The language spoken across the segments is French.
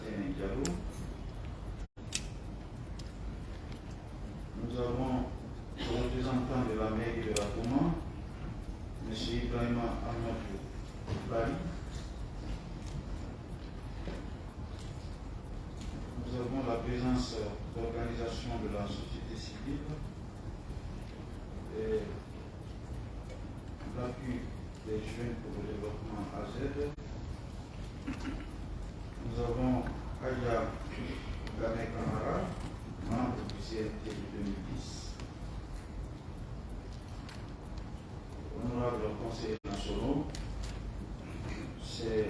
Sébastien Diallo. Nous avons le représentant de la mairie de la Touma, M. Ibrahima Amadou Bari. Nous avons la présence d'organisations de la société civile et l'appui des jeunes pour le développement AZ. Nous avons Aya Gane Kamara, membre du CNT de 2010. Honorable conseiller national, c'est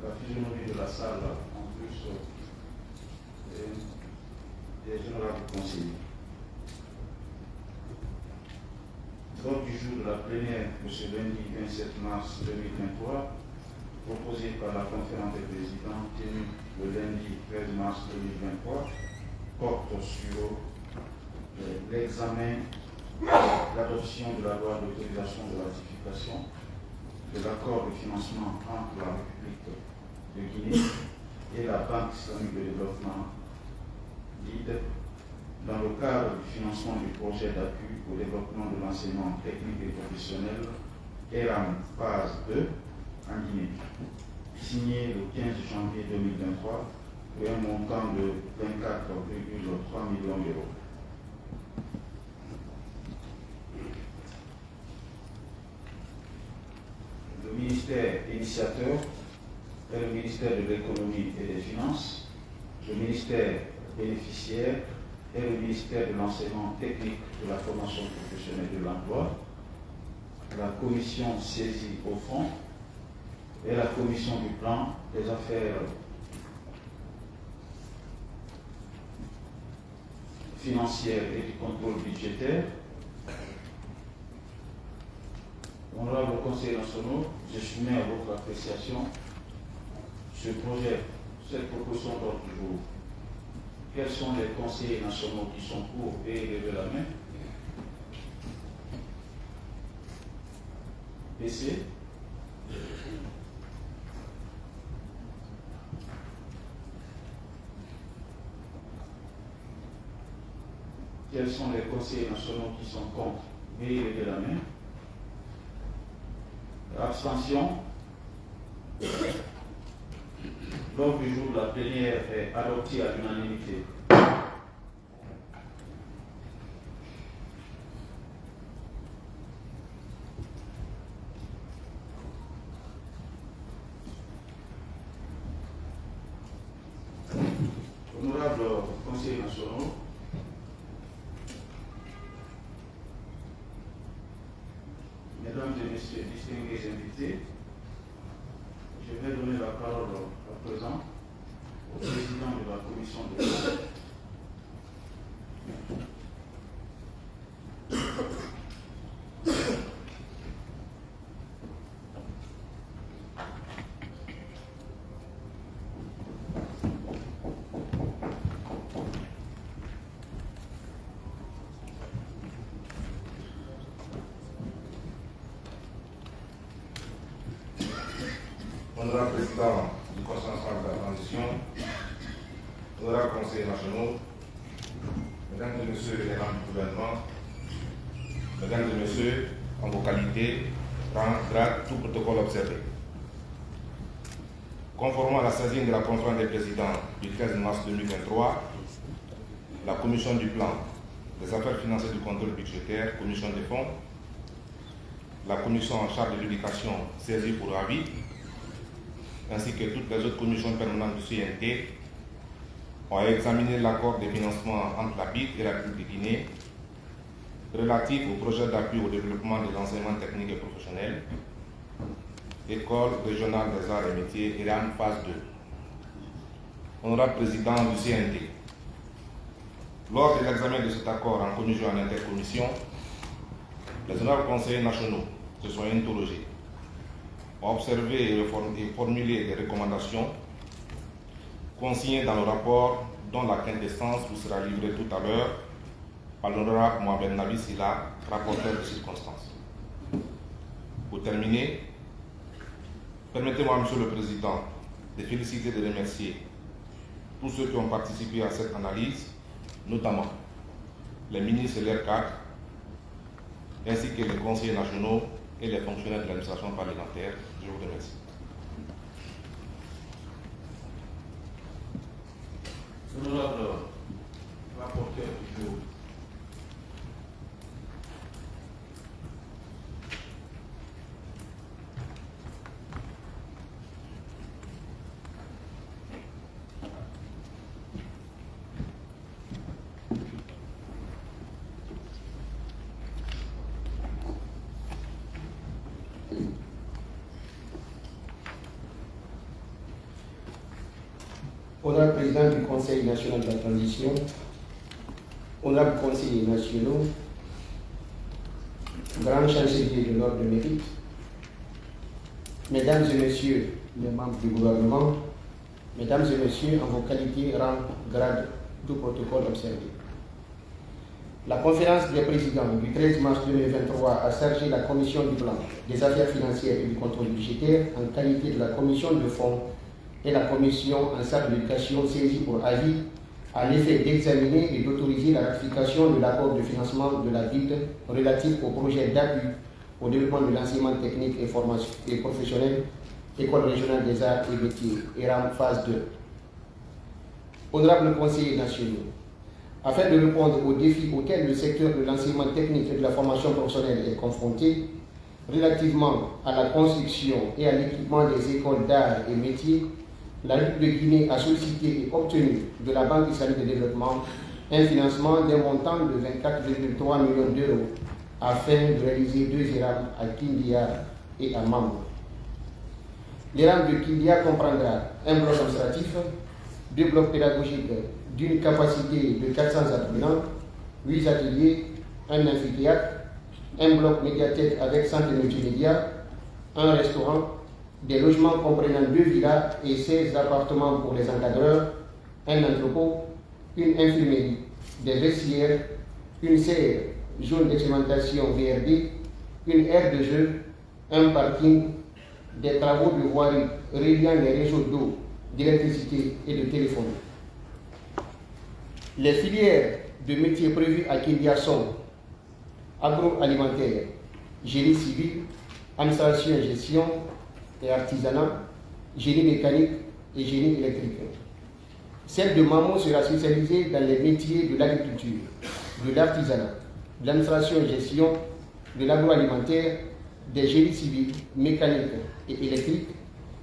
la physionomie de la salle en plus des honorables conseillers. Lors du jour de la plénière de ce lundi 27 mars 2023, proposé par la conférence des présidents tenue le lundi 13 mars 2023, porte sur l'examen et l'adoption de la loi d'autorisation de ratification de l'accord de financement entre la République de Guinée et la Banque islamique de développement (BID) dans le cadre du financement du projet d'appui au développement de l'enseignement technique et professionnel ERAM phase 2 en Guinée, signé le 15 janvier 2023 pour un montant de 24,3 millions d'euros. Le ministère initiateur est le ministère de l'économie et des finances, le ministère bénéficiaire est le ministère de l'enseignement technique, de la formation professionnelle et de l'emploi, la commission saisie au fond et la commission du plan des affaires financières et du contrôle budgétaire. Honorable conseiller national, je soumets à votre appréciation ce projet, cette proposition d'ordre du jour. Quels sont les conseillers nationaux qui sont pour et lever la main? PC. Quels sont les conseillers nationaux qui sont contre? Veuillez lever la main. Abstention. L'ordre du jour de la plénière est adopté à l'unanimité. Honorables conseillers nationaux, mesdames et messieurs, distingués invités, je vais donner la parole à présent au président de la commission de loi. Honorable président du Conseil national de la transition, honorable conseillers nationaux, mesdames et messieurs les membres du gouvernement, mesdames et messieurs, en vos qualités, rang, grade, tout protocole observé. Conformément à la saisine de la conférence des présidents du 15 mars 2023, la commission du plan, des affaires financières du contrôle budgétaire, commission des fonds, la commission en charge de l'éducation saisie pour avis, ainsi que toutes les autres commissions permanentes du CNT, ont examiné l'accord de financement entre la BID et la République de Guinée relatif au projet d'appui au développement de l'enseignement technique et professionnel, École régionale des arts et métiers, ERAM phase 2. Honorable président du CNT, lors de l'examen de cet accord en commission en intercommission, les honorables conseillers nationaux se sont interrogés, ont observé et formulé des recommandations consignées dans le rapport dont la quintessence vous sera livrée tout à l'heure par l'honorable Mohamed Nabi Silla, rapporteur de circonstances. Pour terminer, permettez-moi, Monsieur le Président, de féliciter et de remercier tous ceux qui ont participé à cette analyse, notamment les ministres et leurs cadres, ainsi que les conseillers nationaux et les fonctionnaires de l'administration parlementaire. Je vous remercie. Honorable rapporteur du jour. Honorable Président du Conseil national de la transition, honorables conseillers nationaux, grand chancelier de l'ordre de mérite, mesdames et messieurs les membres du gouvernement, mesdames et messieurs en vos qualités, rang, grade, tout protocole observé. La conférence des présidents du 13 mars 2023 a chargé la commission du plan des affaires financières et du contrôle budgétaire en qualité de la commission de fonds et la commission en charge de l'éducation saisie pour avis à l'effet d'examiner et d'autoriser la ratification de l'accord de financement de la BID relatif au projet d'appui au développement de l'enseignement technique et professionnel, École régionale des arts et métiers, ERAM phase 2. Honorables conseillers nationaux, afin de répondre aux défis auxquels le secteur de l'enseignement technique et de la formation professionnelle est confronté, relativement à la construction et à l'équipement des écoles d'art et métiers, la République de Guinée a sollicité et obtenu de la Banque islamique de développement un financement d'un montant de 24,3 millions d'euros afin de réaliser 2 ERAM à Kindia et à Mambo. L'ERAM de Kindia comprendra un bloc administratif, 2 blocs pédagogiques d'une capacité de 400 apprenants, 8 ateliers, un amphithéâtre, un bloc médiathèque avec centre multimédia, un restaurant, des logements comprenant 2 villas et 16 appartements pour les encadreurs, un entrepôt, une infirmerie, des vestiaires, une serre, zone d'expérimentation VRD, une aire de jeu, un parking, des travaux de voirie reliant les réseaux d'eau, d'électricité et de téléphonie. Les filières de métiers prévues à Kindia sont agroalimentaire, génie civil, administration et gestion et artisanat, génie mécanique et génie électrique. Celle de Mamou sera spécialisée dans les métiers de l'agriculture, de l'artisanat, de l'administration et gestion, de l'agroalimentaire, des génies civils, mécaniques et électriques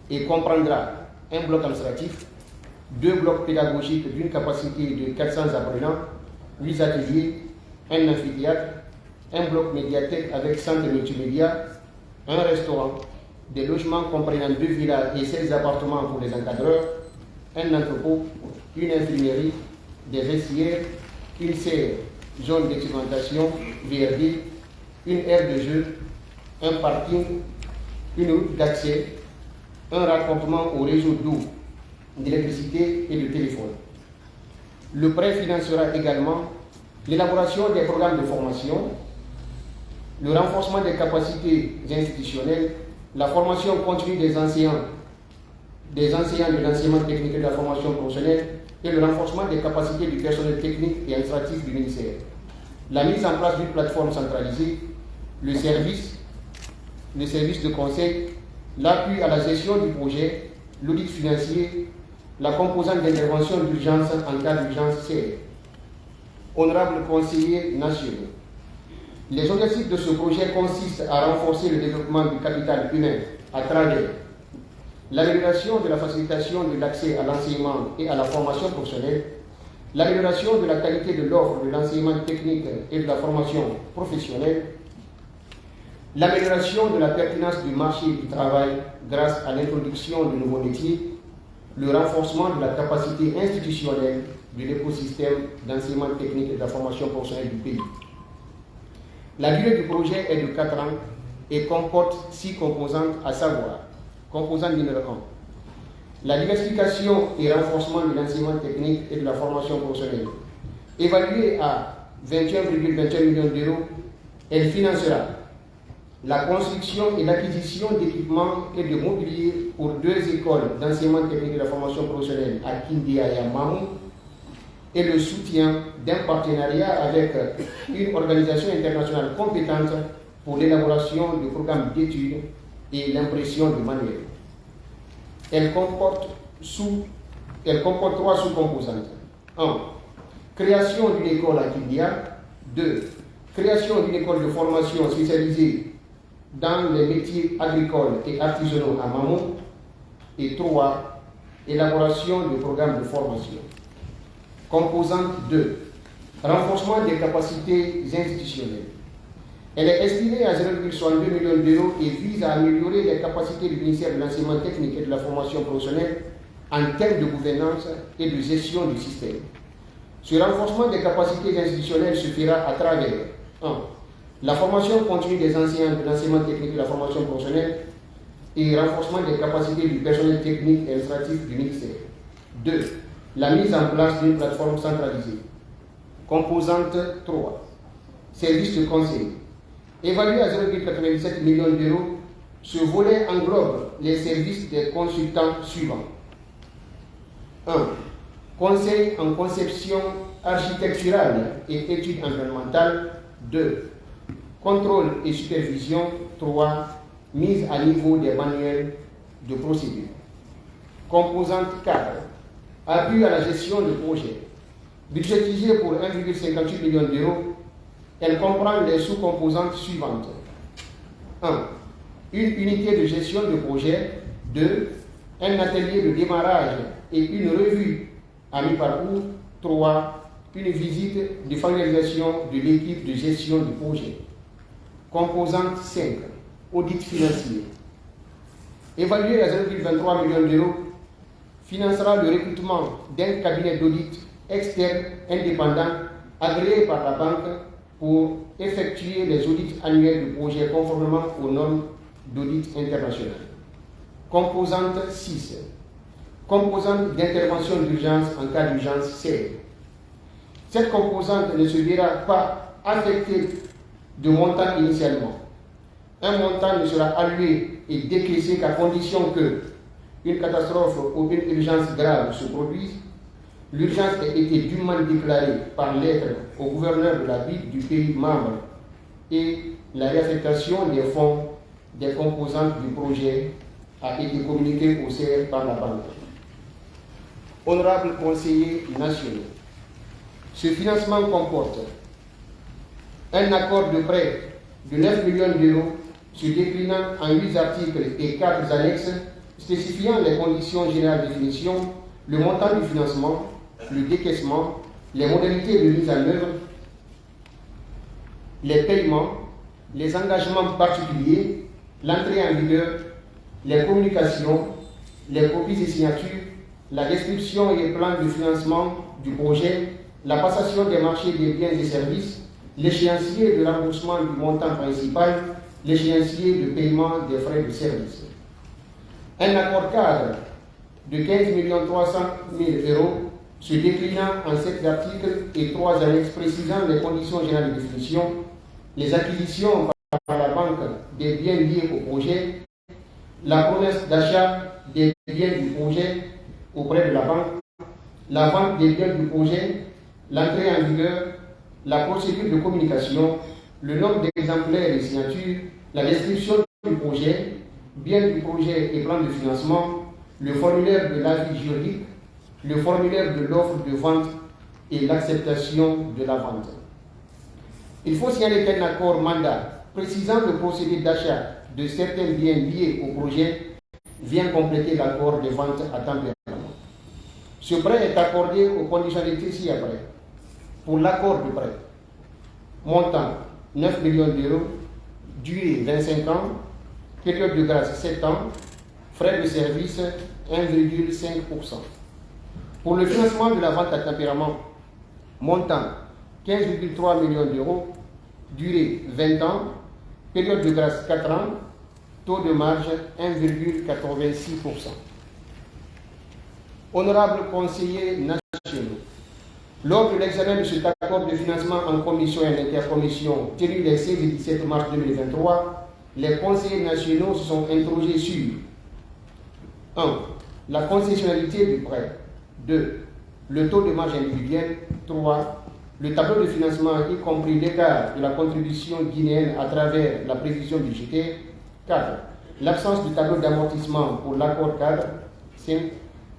et comprendra un bloc administratif, 2 blocs pédagogiques d'une capacité de 400 apprenants, 8 ateliers, un amphithéâtre, un bloc médiathèque avec centre multimédia, un restaurant, des logements comprenant 2 villas et 16 appartements pour les encadreurs, un entrepôt, une infirmerie, des vestiaires, une serre, zone d'expérimentation, VRD, une aire de jeu, un parking, une route d'accès, un raccordement au réseau d'eau, d'électricité et de téléphone. Le prêt financera également l'élaboration des programmes de formation, le renforcement des capacités institutionnelles, la formation continue des enseignants de l'enseignement technique et de la formation professionnelle et le renforcement des capacités du personnel technique et administratif du ministère. La mise en place d'une plateforme centralisée, le service de conseil, l'appui à la gestion du projet, l'audit financier, la composante d'intervention d'urgence en cas d'urgence CR. Honorables conseillers nationaux, les objectifs de ce projet consistent à renforcer le développement du capital humain à travers l'amélioration de la facilitation de l'accès à l'enseignement et à la formation professionnelle, l'amélioration de la qualité de l'offre de l'enseignement technique et de la formation professionnelle, l'amélioration de la pertinence du marché du travail grâce à l'introduction de nouveaux métiers, le renforcement de la capacité institutionnelle de l'écosystème d'enseignement technique et de la formation professionnelle du pays. La durée du projet est de 4 ans et comporte 6 composantes, à savoir, composante numéro 1, la diversification et renforcement de l'enseignement technique et de la formation professionnelle. Évaluée à 21,21 millions d'euros, elle financera la construction et l'acquisition d'équipements et de mobilier pour 2 écoles d'enseignement technique et de la formation professionnelle à Kindia et à Mamou, et le soutien d'un partenariat avec une organisation internationale compétente pour l'élaboration de programmes d'études et l'impression de manuels. Elle comporte 3 sous-composantes. 1. Création d'une école à Kindia. 2. Création d'une école de formation spécialisée dans les métiers agricoles et artisanaux à Mamou. Et 3. Élaboration de programmes de formation. Composante 2. Renforcement des capacités institutionnelles. Elle est estimée à 0,62 millions d'euros et vise à améliorer les capacités du ministère de l'Enseignement technique et de la formation professionnelle en termes de gouvernance et de gestion du système. Ce renforcement des capacités institutionnelles se fera à travers 1. La formation continue des enseignants de l'enseignement technique et de la formation professionnelle et renforcement des capacités du personnel technique et administratif du ministère. 2. La mise en place d'une plateforme centralisée. Composante 3. Service de conseil. Évalué à 0,97 millions d'euros, ce volet englobe les services des consultants suivants. 1. Conseil en conception architecturale et études environnementales. 2. Contrôle et supervision. 3. Mise à niveau des manuels de procédure. Composante 4. Appui à la gestion de projet. Budgétisé pour 1,58 million d'euros, elle comprend les sous-composantes suivantes. 1. Une unité de gestion de projet. 2. Un atelier de démarrage et une revue à mi-parcours. 3. Une visite de familiarisation de l'équipe de gestion du projet. Composante 5. Audit financier. Évalué à 0,23 millions d'euros, financera le recrutement d'un cabinet d'audit externe indépendant agréé par la banque pour effectuer les audits annuels du projet conformément aux normes d'audit international. Composante 6. Composante d'intervention d'urgence en cas d'urgence sérieux. Cette composante ne se verra pas affectée de montant initialement. Un montant ne sera alloué et décaissé qu'à condition que une catastrophe ou une urgence grave se produise, l'urgence ait été dûment déclarée par lettre au gouverneur de la ville du pays membre et la réaffectation des fonds des composantes du projet a été communiquée au CR par la banque. Honorables conseillers nationaux, ce financement comporte un accord de prêt de 9 millions d'euros se déclinant en 8 articles et 4 annexes spécifiant les conditions générales de définition, le montant du financement, le décaissement, les modalités de mise en œuvre, les paiements, les engagements particuliers, l'entrée en vigueur, les communications, les copies et signatures, la description et les plans de financement du projet, la passation des marchés des biens et services, l'échéancier de remboursement du montant principal, l'échéancier de paiement des frais de service. Un accord cadre de 15 300 000 euros se déclinant en 7 articles et 3 annexes précisant les conditions générales de définition, les acquisitions par la banque des biens liés au projet, la promesse d'achat des biens du projet auprès de la banque, la vente des biens du projet, l'entrée en vigueur, la procédure de communication, le nombre d'exemplaires et signatures, la description du projet, bien du projet et plan de financement, le formulaire de l'avis juridique, le formulaire de l'offre de vente et l'acceptation de la vente. Il faut signaler qu'un accord mandat précisant le procédé d'achat de certains biens liés au projet vient compléter l'accord de vente à temps permanent. Ce prêt est accordé aux conditionnalités ci-après. Pour l'accord de prêt, montant 9 millions d'euros, durée 25 ans, période de grâce 7 ans, frais de service 1,5%. Pour le financement de la vente à tempérament, montant 15,3 millions d'euros, durée 20 ans, période de grâce 4 ans, taux de marge 1,86%. Honorables conseillers nationaux, lors de l'examen de cet accord de financement en commission et en intercommission tenu les 16 et 17 mars 2023, les conseillers nationaux se sont interrogés sur 1. La concessionnalité du prêt. 2. Le taux de marge individuelle. 3. Le tableau de financement, y compris l'écart de la contribution guinéenne à travers la prévision budgétaire. 4. L'absence du tableau d'amortissement pour l'accord cadre. 5.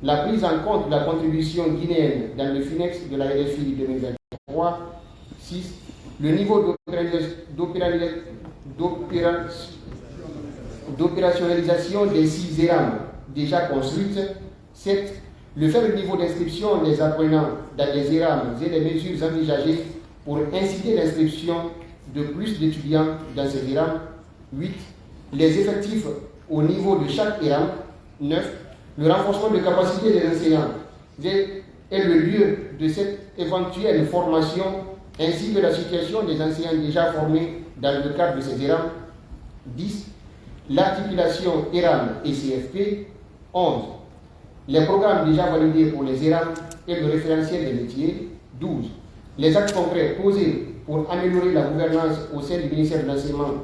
La prise en compte de la contribution guinéenne dans le FINEX de la RFI 2023. 6. Le niveau d'opérationnalisation des 6 ERAM déjà construites. 7. Le faible niveau d'inscription des apprenants dans les ERAM et les mesures envisagées pour inciter l'inscription de plus d'étudiants dans ces ERAM. 8. Les effectifs au niveau de chaque ERAM. 9. Le renforcement de capacité des enseignants est le lieu de cette éventuelle formation, ainsi que la situation des enseignants déjà formés dans le cadre de ces ERAM. 10. L'articulation ERAM et CFP. 11. Les programmes déjà validés pour les ERAM et le référentiel des métiers. 12. Les actes concrets posés pour améliorer la gouvernance au sein du ministère de l'enseignement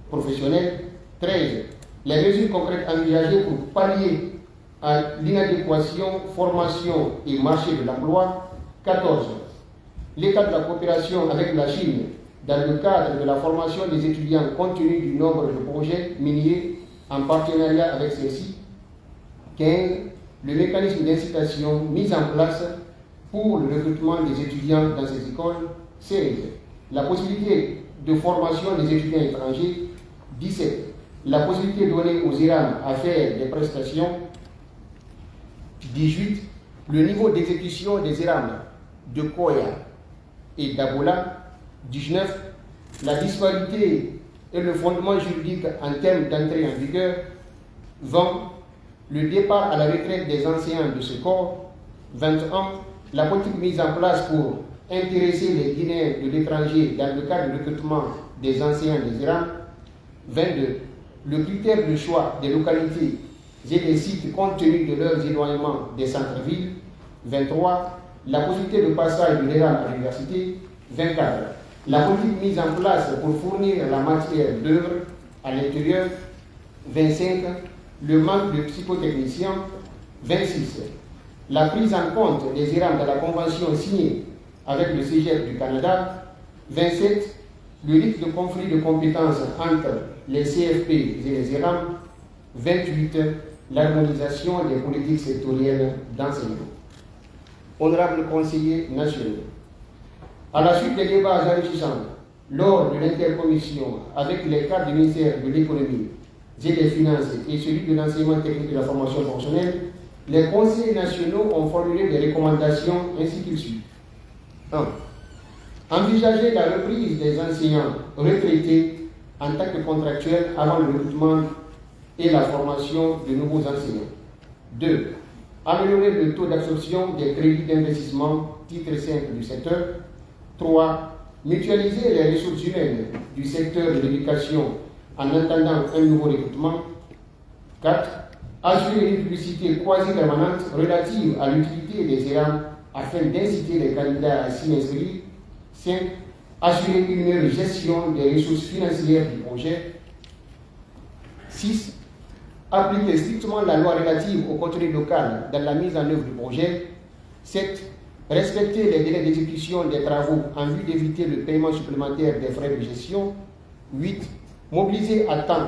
professionnel. 13. Les mesures concrètes envisagées pour pallier à l'inadéquation, formation et marché de l'emploi. 14. L'état de la coopération avec la Chine dans le cadre de la formation des étudiants compte tenu du nombre de projets miniers en partenariat avec ceux-ci. 15. Le mécanisme d'incitation mis en place pour le recrutement des étudiants dans ces écoles. 16. La possibilité de formation des étudiants étrangers. 17. La possibilité donnée aux ERAM à faire des prestations. 18. Le niveau d'exécution des ERAM de Koya et d'Abola. 19. La disparité et le fondement juridique en termes d'entrée en vigueur. 20. Le départ à la retraite des enseignants de ce corps. 21. La politique mise en place pour intéresser les Guinéens de l'étranger dans le cadre de recrutement des enseignants des ERAM. 22. Le critère de choix des localités et des sites compte tenu de leurs éloignements des centres-villes. 23. La possibilité de passage de l'ERAM à l'université. 24. La politique mise en place pour fournir la matière d'œuvre à l'intérieur. 25. Le manque de psychotechniciens. 26. La prise en compte des ERAM dans la convention signée avec le CEGEP du Canada. 27. Le risque de conflit de compétences entre les CFP et les ERAM. 28. L'harmonisation des politiques sectorielles d'enseignement. Honorables conseillers nationaux, à la suite des débats enrichissants lors de l'intercommission avec les cadres du ministère de l'économie et des finances et celui de l'enseignement technique et de la formation professionnelle, les conseillers nationaux ont formulé des recommandations ainsi qu'il suit. 1. Envisager la reprise des enseignants retraités en tant que contractuels avant le recrutement et la formation de nouveaux enseignants. 2. Améliorer le taux d'absorption des crédits d'investissement titre 5 du secteur. 3. Mutualiser les ressources humaines du secteur de l'éducation en attendant un nouveau recrutement. 4. Assurer une publicité quasi-permanente relative à l'utilité des ERAM afin d'inciter les candidats à s'y inscrire. 5. Assurer une meilleure gestion des ressources financières du projet. 6. Appliquer strictement la loi relative au contenu local dans la mise en œuvre du projet. 7. Respecter les délais d'exécution des travaux en vue d'éviter le paiement supplémentaire des frais de gestion. 8. Mobiliser à temps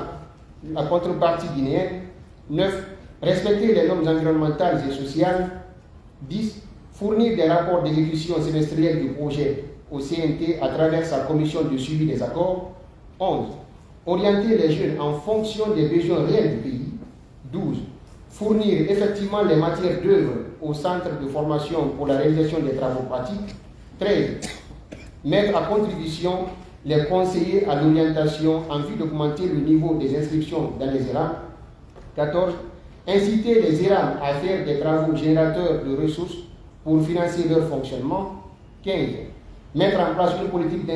la contrepartie guinéenne. 9. Respecter les normes environnementales et sociales. 10. Fournir des rapports d'exécution semestriels du projet au CNT à travers sa commission de suivi des accords. 11. Orienter les jeunes en fonction des besoins réels du pays. 12. Fournir effectivement les matières d'œuvre au centre de formation pour la réalisation des travaux pratiques. 13. Mettre à contribution les conseillers à l'orientation en vue d'augmenter le niveau des inscriptions dans les ERAM. 14. Inciter les ERAM à faire des travaux générateurs de ressources pour financer leur fonctionnement. 15. Mettre en place une politique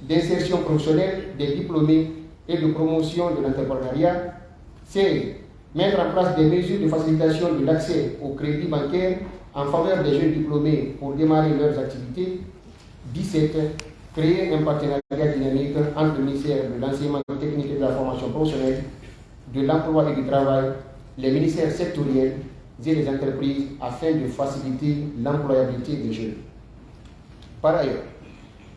d'insertion professionnelle des diplômés et de promotion de l'entrepreneuriat. 16. Mettre en place des mesures de facilitation de l'accès au crédit bancaire en faveur des jeunes diplômés pour démarrer leurs activités. 17. créer un partenariat dynamique entre le ministère de l'enseignement technique et de la formation professionnelle, de l'emploi et du travail, les ministères sectoriels et les entreprises afin de faciliter l'employabilité des jeunes. Par ailleurs,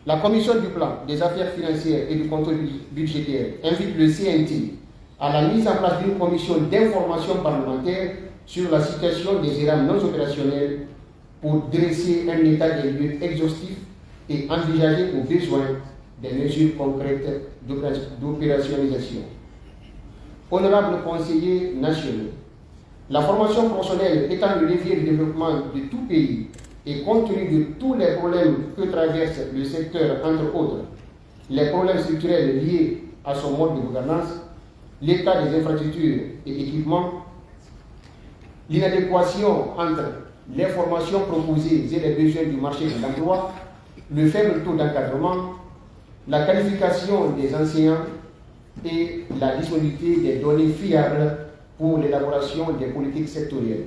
la Commission du plan des affaires financières et du contrôle budgétaire invite le CNT à la mise en place d'une commission d'information parlementaire sur la situation des IRAM non opérationnels pour dresser un état des lieux exhaustif et envisager au besoin des mesures concrètes d'opérationnalisation. Honorables conseillers nationaux, la formation professionnelle étant le levier de développement de tout pays et compte tenu de tous les problèmes que traverse le secteur, entre autres, les problèmes structurels liés à son mode de gouvernance, l'état des infrastructures et équipements, l'inadéquation entre les formations proposées et les besoins du marché de l'emploi, le faible taux d'encadrement, la qualification des enseignants et la disponibilité des données fiables pour l'élaboration des politiques sectorielles.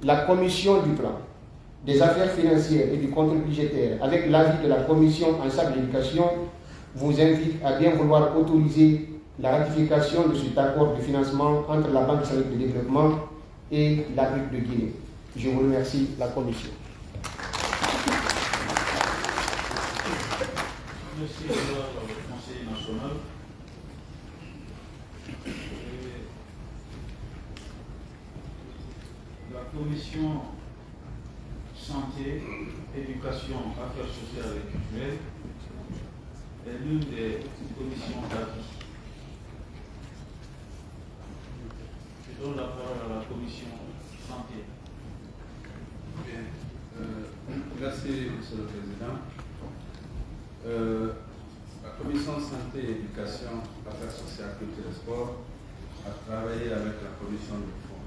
La Commission du plan des affaires financières et du contrôle budgétaire, avec l'avis de la Commission en charge de l'éducation, vous invite à bien vouloir autoriser la ratification de cet accord de financement entre la Banque islamique de développement et l'Afrique de Guinée. Je vous remercie, la Commission. Merci au Conseil national. La Commission Santé, Éducation, Affaires sociales et culturelles est l'une des commissions d'avis. Je donne la parole à la Commission Santé. Merci, Monsieur le Président. La Commission Santé, Éducation, Affaires sociales, culture et sport a travaillé avec la Commission du Fonds.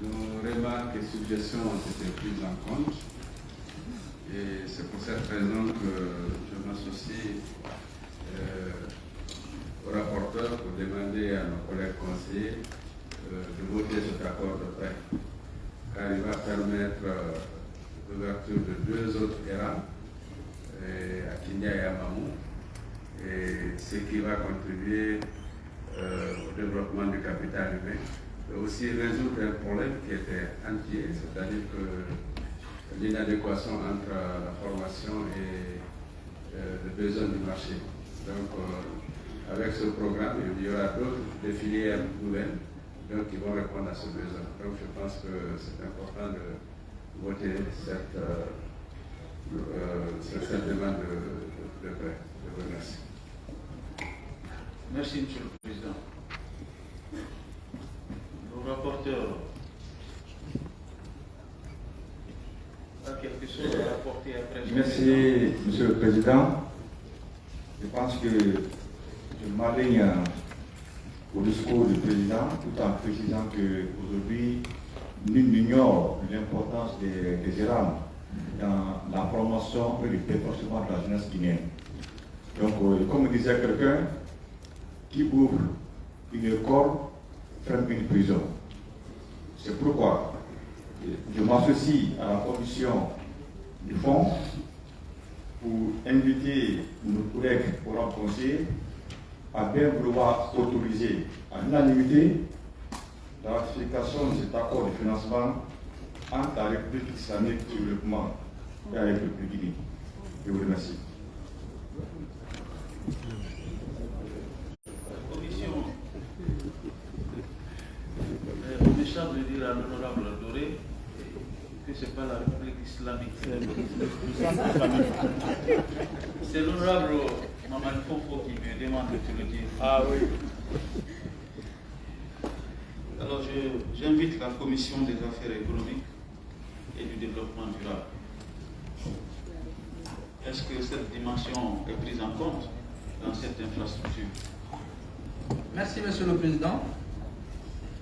Nos remarques et suggestions ont été prises en compte et c'est pour cette raison que je m'associe au rapporteur pour demander à nos collègues conseillers de voter cet accord de prêt, car il va permettre l'ouverture de 2 autres ERAM, à Kinya et à Mamou, et ce qui va contribuer au développement du capital humain, et aussi résoudre un problème qui était entier, c'est-à-dire que l'inadéquation entre la formation et le besoin du marché. Donc, avec ce programme, il y aura d'autres des filières nouvelles qui vont répondre à ce besoin. Donc, je pense que c'est important de voter cette demande de prêt. Je vous remercie. Merci, Monsieur le Président. Le rapporteur a quelque chose à rapporter après. Merci, Monsieur le Président. Je pense que je m'aligne au discours du Président tout en précisant qu'aujourd'hui, nul n'ignore l'importance des ERAM dans la promotion et le développement de la jeunesse guinéenne. Donc, comme disait quelqu'un, qui ouvre une école ferme une prison. C'est pourquoi je m'associe à la commission du fonds pour inviter nos collègues au rang conseiller à bien vouloir autoriser à l'unanimité la ratification de cet accord de financement entre la République islamique de développement et la République de Guinée. Je vous remercie. La commission m'échappe de dire à l'honorable Doré que ce n'est pas la République islamique. C'est l'honorable Maman Fofo qui me demande de te le dire. Ah oui. Alors j'invite la commission des affaires économiques et du développement durable. Est-ce que cette dimension est prise en compte dans cette infrastructure? Merci, Monsieur le Président.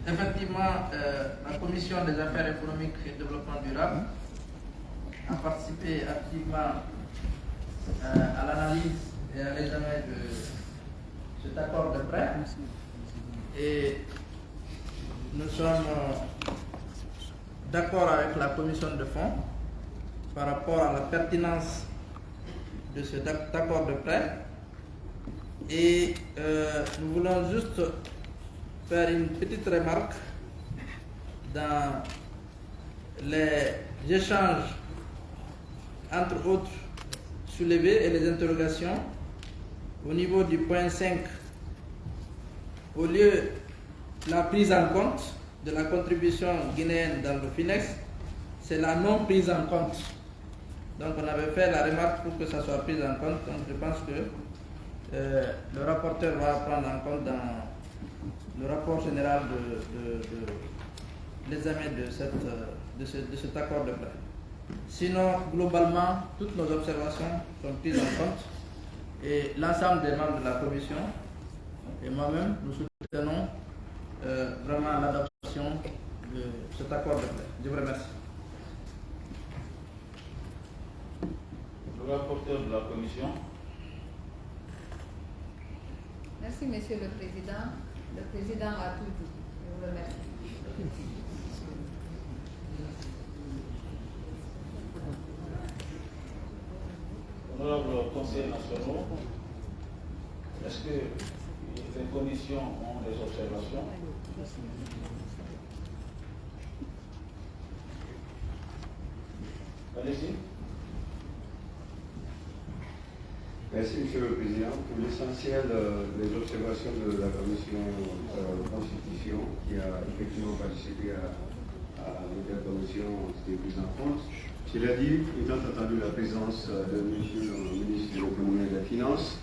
Effectivement, la Commission des affaires économiques et du développement durable a participé activement à l'analyse et à l'examen de cet accord de prêt. Et nous sommes d'accord avec la Commission de fonds par rapport à la pertinence de cet accord de prêt. Et nous voulons juste faire une petite remarque dans les échanges, entre autres, soulevés et les interrogations. Au niveau du point 5, au lieu de la prise en compte de la contribution guinéenne dans le FINEX, c'est la non prise en compte. Donc on avait fait la remarque pour que ça soit pris en compte. Donc je pense que le rapporteur va prendre en compte dans le rapport général de l'examen de cet accord de prêt. Sinon, globalement, toutes nos observations sont prises en compte et l'ensemble des membres de la commission et moi-même, nous soutenons vraiment l'adoption de cet accord de prêt. Je vous remercie. Le rapporteur de la commission. Merci, Monsieur le Président. Le Président a tout dit. Je vous remercie. Honorables conseillers nationaux, est-ce que les commissions ont des observations? Allez-y. Merci, Monsieur le Président. Pour l'essentiel, les observations de la Commission de Constitution, qui a effectivement participé à l'intercommission, ont été prises en compte. Cela dit, étant entendu la présence de Monsieur le ministre de l'Économie et des Finances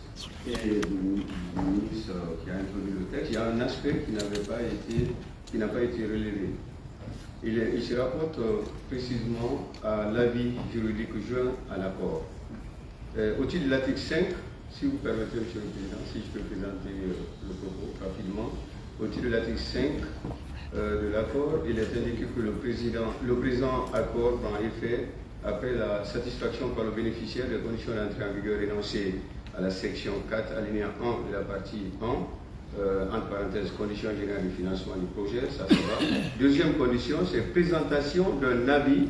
et du ministre qui a introduit le texte, il y a un aspect qui n'a pas été relevé. Il se rapporte précisément à l'avis juridique joint à l'accord. Au titre de l'article 5, si vous permettez, Monsieur le Président, si je peux présenter le propos rapidement, au titre de l'article 5 de l'accord, il est indiqué que le présent accord prend effet après la satisfaction par le bénéficiaire des conditions d'entrée en vigueur énoncées à la section 4, alinéa 1 de la partie 1, entre parenthèses, conditions générales de financement du projet, ça se va. Deuxième condition, c'est présentation d'un avis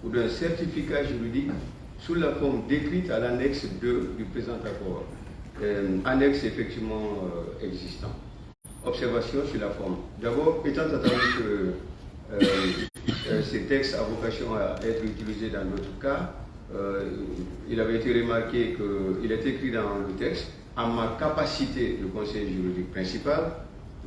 ou d'un certificat juridique sous la forme décrite à l'annexe 2 du présent accord. Annexe effectivement existant. Observation sur la forme. D'abord, étant entendu que ces textes a vocation à être utilisés dans d'autres cas, il avait été remarqué qu'il est écrit dans le texte, à ma capacité de conseiller juridique principal,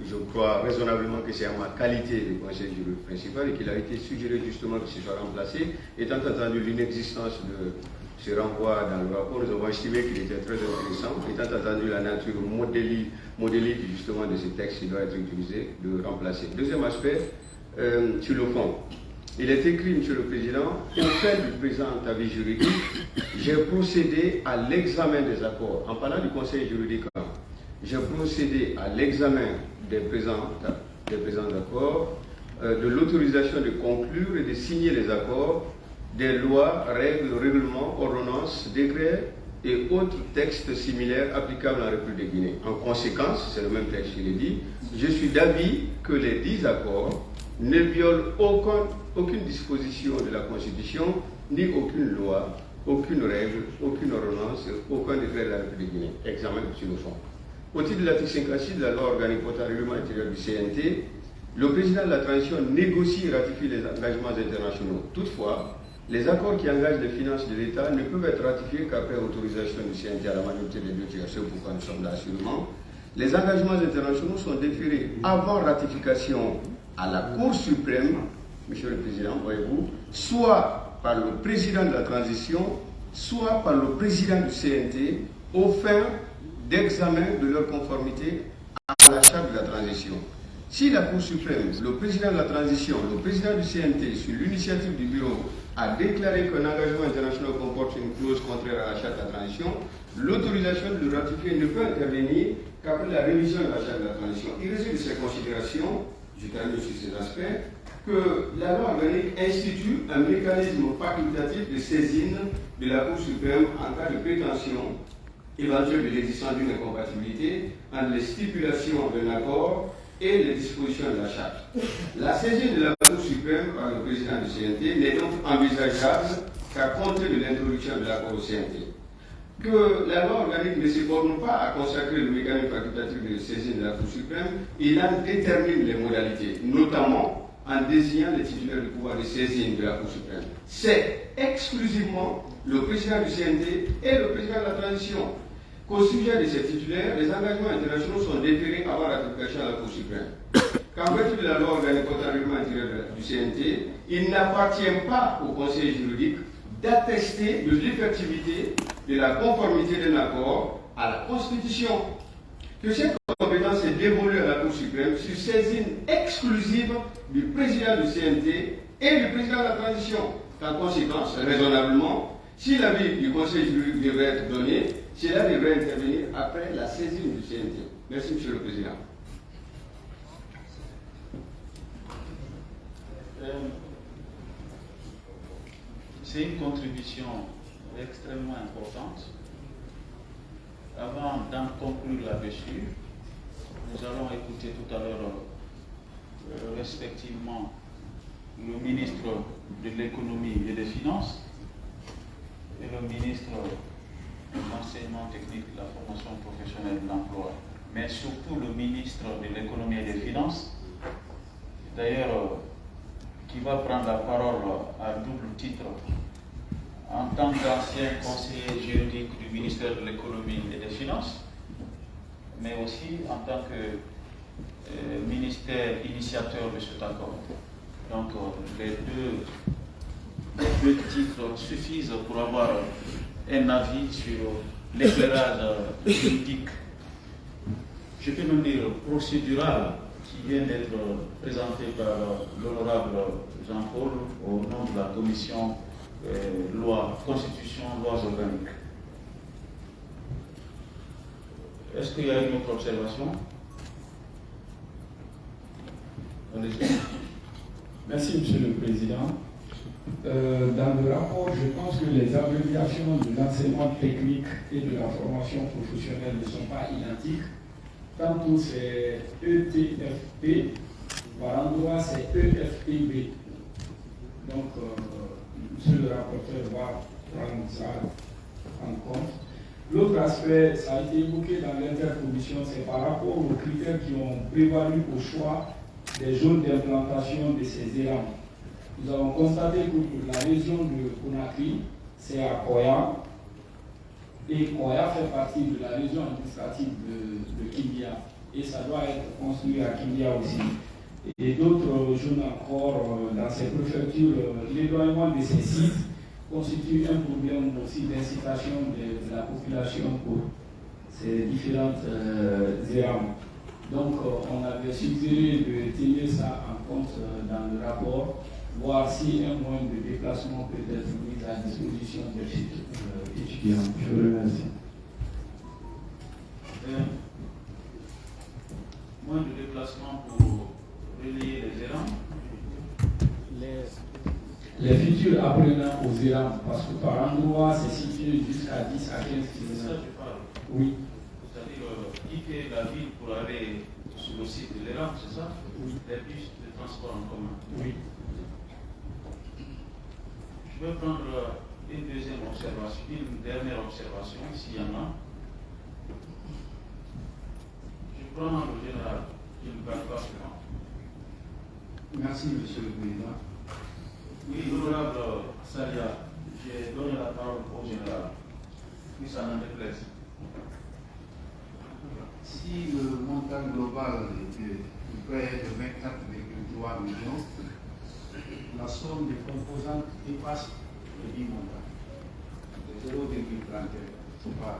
je crois raisonnablement que c'est à ma qualité de conseiller juridique principal et qu'il a été suggéré justement que ce soit remplacé. Étant entendu l'inexistence de ce renvoi dans le rapport, nous avons estimé qu'il était très intéressant, étant entendu la nature modélique justement de ce texte qui doit être utilisé, de remplacer. Deuxième aspect, sur le fond. Il est écrit, Monsieur le Président, au fait du présent avis juridique, j'ai procédé à l'examen des accords. En parlant du conseil juridique, j'ai procédé à l'examen des présents accords, de l'autorisation de conclure et de signer les accords, des lois, règles, règlements, ordonnances, décrets et autres textes similaires applicables en République de Guinée. En conséquence, c'est le même texte qui le dit, je suis d'avis que les 10 accords ne violent aucune disposition de la Constitution, ni aucune loi, aucune règle, aucune ordonnance, aucun décret de la République de Guinée. Examen sur le fond. Au titre de l'article 56 de la loi organique portant règlement intérieur du CNT, le président de la transition négocie et ratifie les engagements internationaux. Toutefois, les accords qui engagent les finances de l'État ne peuvent être ratifiés qu'après autorisation du CNT à la majorité des 2 tiers, c'est pourquoi nous sommes là sûrement. Les engagements internationaux sont déférés avant ratification à la Cour suprême, Monsieur le Président, voyez-vous, soit par le président de la transition, soit par le président du CNT, aux fins d'examen de leur conformité à la charte de la transition. Si la Cour suprême, le président de la transition, le président du CNT, sur l'initiative du bureau, a déclaré qu'un engagement international comporte une clause contraire à la charte de la transition, l'autorisation de le ratifier ne peut intervenir qu'après la révision de la charte de la transition. Il résulte de ces considérations, je termine sur ces aspects, que la loi organique institue un mécanisme facultatif de saisine de la Cour suprême en cas de prétention éventuelle de l'existence d'une incompatibilité entre les stipulations d'un accord et les dispositions de la charte. La saisine de la Cour suprême par le président du CNT n'est donc envisageable qu'à compter de l'introduction de l'accord au CNT. que la loi organique ne se borne pas à consacrer le mécanisme facultatif de saisine de la Cour suprême, il en détermine les modalités, notamment en désignant les titulaires du pouvoir de saisine de la Cour suprême. C'est exclusivement le président du CNT et le président de la transition. Qu'au sujet de ces titulaires, les engagements internationaux sont déférés avant la ratification à la Cour suprême. Qu'en vertu de la loi organique contre le règlement intérieur du CNT, il n'appartient pas au Conseil juridique d'attester de l'effectivité de la conformité d'un accord à la Constitution. Que cette compétence est dévolue à la Cour suprême sur saisine exclusive du président du CNT et du président de la transition. En conséquence, raisonnablement, si l'avis du Conseil juridique devrait être donné, cela devrait intervenir après la saisine du CNT. Merci, Monsieur le Président. C'est une contribution extrêmement importante. Avant d'en conclure là-dessus, nous allons écouter tout à l'heure respectivement le ministre de l'économie et des finances et le ministre de l'enseignement technique, de la formation professionnelle et de l'emploi, mais surtout le ministre de l'économie et des finances, d'ailleurs qui va prendre la parole à double titre en tant qu'ancien conseiller juridique du ministère de l'économie et des finances, mais aussi en tant que ministère initiateur de cet accord. Donc les deux titres suffisent pour avoir un avis sur l'éclairage juridique, je peux même dire procédural, qui vient d'être présenté par l'honorable Jean-Paul au nom de la commission loi, constitution, lois organiques. Est-ce qu'il y a une autre observation? Merci, Monsieur le Président. Dans le rapport, je pense que les abréviations de l'enseignement technique et de la formation professionnelle ne sont pas identiques. Tantôt c'est ETFP, par endroit c'est EFPB. Donc, Monsieur le rapporteur va prendre ça en compte. L'autre aspect, ça a été évoqué dans l'intercommission, c'est par rapport aux critères qui ont prévalu au choix des zones d'implantation de ces élans. Nous avons constaté que la région de Conakry, c'est à Koya, et Koya fait partie de la région administrative de Kimbia, et ça doit être construit à Kimbia aussi. Et d'autres zones encore dans ces préfectures, l'éloignement de ces sites constitue un problème aussi d'incitation de la population pour ces différentes erreurs. Donc on avait suggéré de tenir ça en compte dans le rapport, voir si un moyen de déplacement peut être mis à disposition des futurs étudiants. Je vous remercie. Moyen de déplacement pour relier les élans? Les futurs apprenants aux élans, parce que par endroit c'est situé jusqu'à 10 à 15 km. C'est ça que je parle. Oui. C'est-à-dire quitter la ville pour aller sur le site de l'élan, c'est ça? Oui. Les bus de transport en commun. Oui. Je vais prendre une deuxième observation, une dernière observation, s'il y en a. Je prends le général, qui ne parle pas souvent. Merci, Monsieur le Président. Oui, l'honorable Salia, j'ai donné la parole au général. Oui, ça n'en déplaise. Si le montant global du prêt de 24,3 millions, la somme des composantes dépasse le dit montant de 0,31. C'est pas.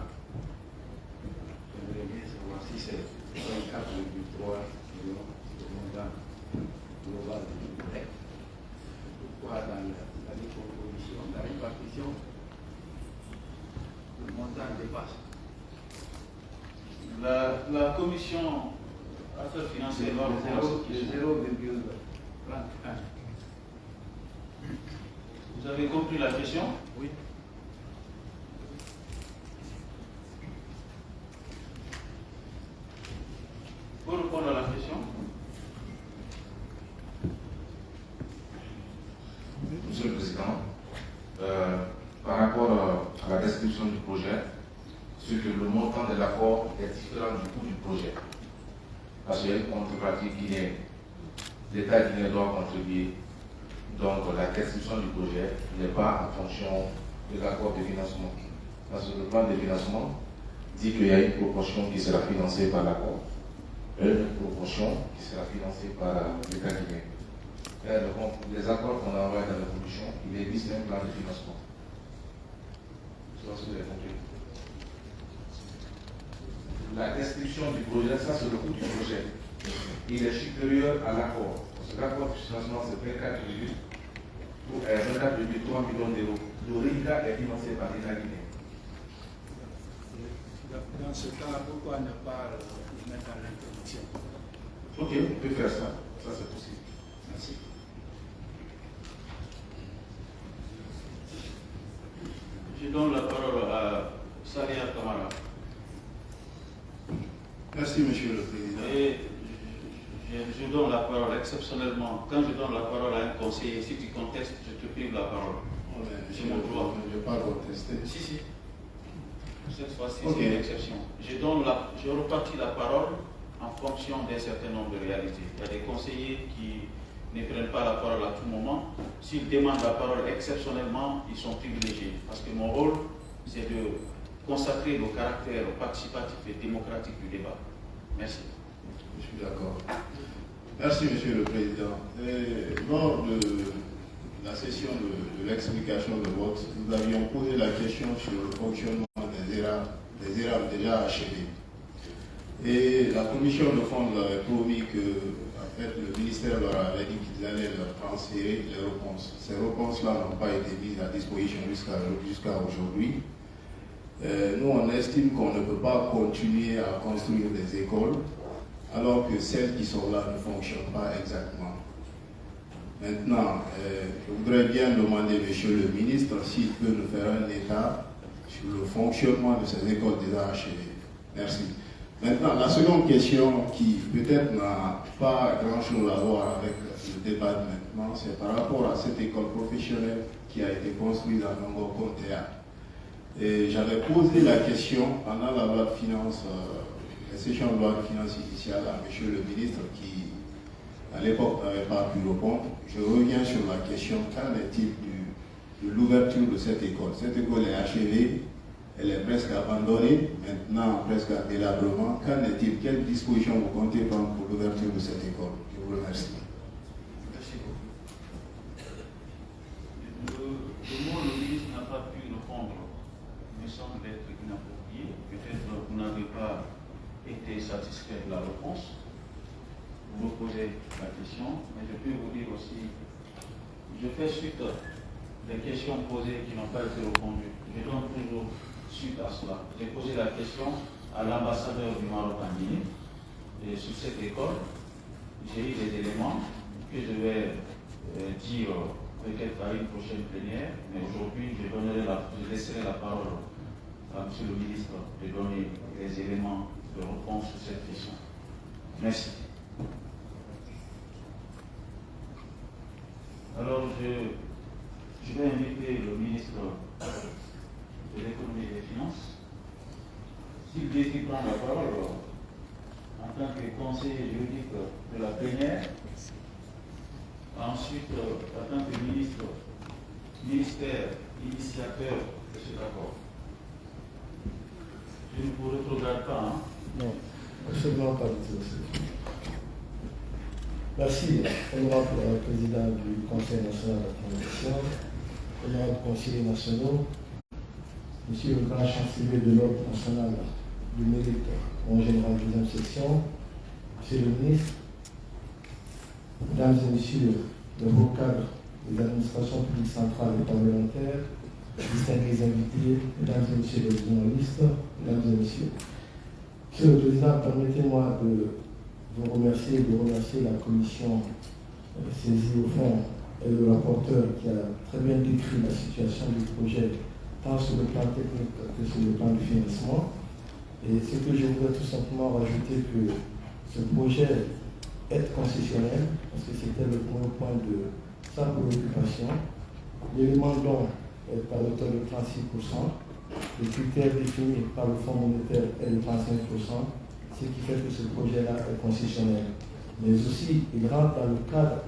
J'aimerais bien savoir si c'est 24,3 millions de montant global du prêt. Pourquoi dans la décomposition, la répartition, le montant dépasse. La commission affaires financières va reprendre cette question. 0,31. Vous avez compris la question? Oui. Pour répondre à la question? Monsieur le Président, par rapport à la description du projet, est d'accord, est différente du coût du projet. Parce qu'il y a une contrepartie guinéenne. L'État guinéen doit contribuer. Donc la description du projet n'est pas en fonction de l'accord de financement. Parce que le plan de financement dit qu'il y a une proportion qui sera financée par l'accord et une proportion qui sera financée par l'État guinéen. Les accords qu'on a envoyés dans la commission, il existe un plan de financement. Je pense que vous avez compris. La description du projet, ça c'est le coût du projet. Il est supérieur à l'accord. Parce que l'accord de financement c'est 24,3 millions d'euros. Le RIGA est financé par l'État guinéen. Dans ce cas, pourquoi ne pas le mettre en introduction? Ok, on peut faire ça. Ça c'est possible. Merci. Je donne la parole à Salia Kamara. Merci, Monsieur le Président. Et je donne la parole exceptionnellement. Quand je donne la parole à un conseiller, si tu contestes, je te prive la parole. C'est mon droit. Je ne vais pas contester. Si. Cette fois-ci, Okay. c'est une exception. Je repartis la parole en fonction d'un certain nombre de réalités. Il y a des conseillers qui ne prennent pas la parole à tout moment. S'ils demandent la parole exceptionnellement, ils sont privilégiés. Parce que mon rôle, c'est de consacrer le caractère participatif et démocratique du débat. Merci. Je suis d'accord. Merci, Monsieur le Président. Lors de la session de l'explication de vote, nous avions posé la question sur le fonctionnement des ERAM déjà achevés. Et la commission de fond nous avait promis que le ministère leur avait dit qu'ils allaient leur transférer les réponses. Ces réponses-là n'ont pas été mises à disposition jusqu'à aujourd'hui. Nous, on estime qu'on ne peut pas continuer à construire des écoles alors que celles qui sont là ne fonctionnent pas exactement. Maintenant, je voudrais bien demander, Monsieur le ministre, s'il peut nous faire un état sur le fonctionnement de ces écoles déjà achevées. Merci. Maintenant, la seconde question qui peut-être n'a pas grand-chose à voir avec le débat de maintenant, c'est par rapport à cette école professionnelle qui a été construite à Nongo-Kontea. Et j'avais posé la question pendant la loi de finances, la session de loi de finances initiale à Monsieur le ministre qui, à l'époque, n'avait pas pu répondre. Je reviens sur la question, qu'en est-il de l'ouverture de cette école? Cette école est achevée, elle est presque abandonnée, maintenant presque à délabrement. Qu'en est-il? Quelles dispositions vous comptez prendre pour l'ouverture de cette école? Je vous remercie. Merci beaucoup. Le mot le ministre n'a pas pu répondre me semble être inapproprié. Peut-être que vous n'avez pas été satisfait de la réponse. Vous me posez la question, mais je peux vous dire aussi, je fais suite des questions posées qui n'ont pas été répondues. Je donne toujours suite à cela. J'ai posé la question à l'ambassadeur du Maroc en Guinée, et sur cette école, j'ai eu des éléments que je vais dire peut-être à une prochaine plénière, mais aujourd'hui je laisserai la parole à M. le ministre de donner les éléments de réponse sur cette question. Merci. Alors je vais inviter le ministre de l'économie et des finances. S'il décide prendre la parole en tant que conseiller juridique de la plénière, ensuite en tant que ministère initiateur de cet accord. Je ne vous regarde pas. Hein? Non, absolument pas. Merci, honorable président du Conseil national de la transition, honorable conseillers nationaux, monsieur le grand chancelier de l'Ordre national du mérite en général de deuxième section, monsieur le ministre, mesdames et messieurs le haut cadre des administrations publiques centrales et parlementaires, distingués invités, mesdames et messieurs les journalistes, mesdames et messieurs. Monsieur le Président, permettez-moi de vous remercier, la commission saisie au fond et le rapporteur qui a très bien décrit la situation du projet, tant sur le plan technique que sur le plan du financement. Et ce que je voudrais tout simplement rajouter que ce projet est concessionnel, parce que c'était le premier point de sa préoccupation. L'élément don est à hauteur de 36%. Le critère défini par le Fonds monétaire est de 35%, ce qui fait que ce projet-là est concessionnel. Mais aussi, il rentre dans le cadre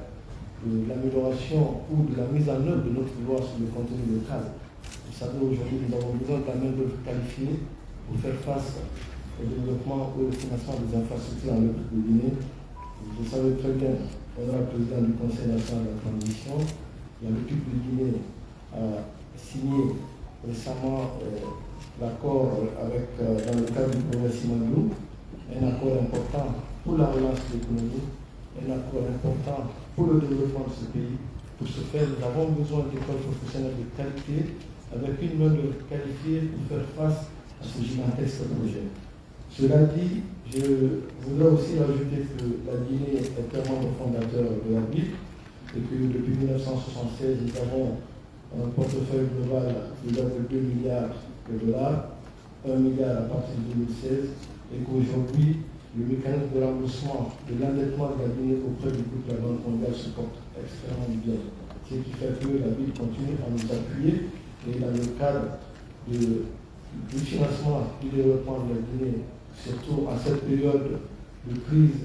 de l'amélioration ou de la mise en œuvre de notre loi sur le contenu local. Vous savez, aujourd'hui, nous avons besoin de la main-d'œuvre qualifiée pour faire face au développement ou au financement des infrastructures en République de Guinée. Vous savez très bien, honorable président du Conseil national de la transition, la République de Guinée a signé récemment l'accord avec, dans le cadre du projet Simandou, un accord important pour la relance de l'économie, un accord important pour le développement de ce pays. Pour ce faire, nous avons besoin d'écoles professionnelles de qualité avec une main-d'œuvre qualifiée pour faire face à ce gigantesque projet. Cela dit, je voudrais aussi ajouter que la Guinée est clairement le fondateur de la BIC et que depuis 1976, nous avons un portefeuille global de l'ordre de 2 milliards de dollars, 1 milliard à partir de 2016, et qu'aujourd'hui, le mécanisme de remboursement de l'endettement de la Guinée auprès du groupe de la Banque mondiale se porte extrêmement bien. Ce qui fait que la BIC continue à nous appuyer et dans le cadre du financement du développement de la Guinée, surtout en cette période de crise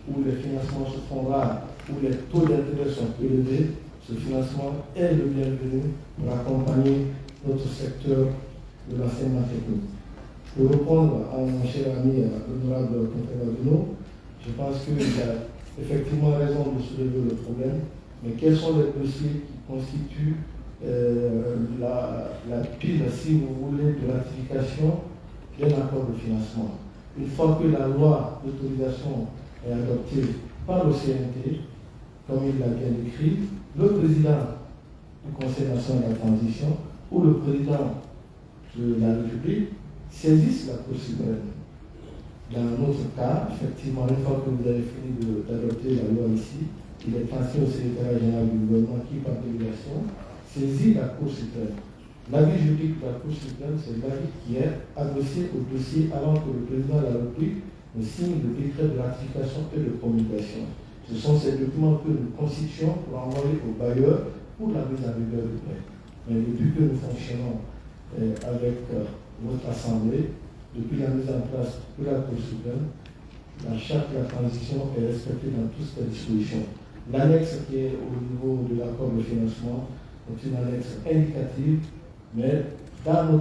où les financements se font rares, où les taux d'intérêt sont élevés, ce financement est le bienvenu pour accompagner notre secteur de l'enseignement technique. Pour répondre à mon cher ami, l'honorable Contévadino, je pense qu'il a effectivement raison de soulever le problème, mais quels sont les dossiers qui constituent la pile, si vous voulez, de ratification d'un accord de financement. Une fois que la loi d'autorisation est adoptée par le CNT, comme il l'a bien décrit, le président du Conseil national de la transition ou le président de la République saisissent la Cour suprême. Dans notre cas, effectivement, une fois que vous avez fini d'adopter la loi ici, il est transmis au secrétaire général du gouvernement qui, par délégation, saisit la Cour suprême. L'avis juridique de la Cour suprême, c'est l'avis qui est adossé au dossier avant que le président de la République ne signe le décret de ratification et de promulgation. Ce sont ces documents que nous constituons pour envoyer aux bailleurs pour la mise en vigueur du prêt. Mais depuis que nous fonctionnons avec votre Assemblée, depuis la mise en place de la Cour suprême, la charte de la transition est respectée dans toutes ses dispositions. L'annexe qui est au niveau de l'accord de financement est une annexe indicative, mais dans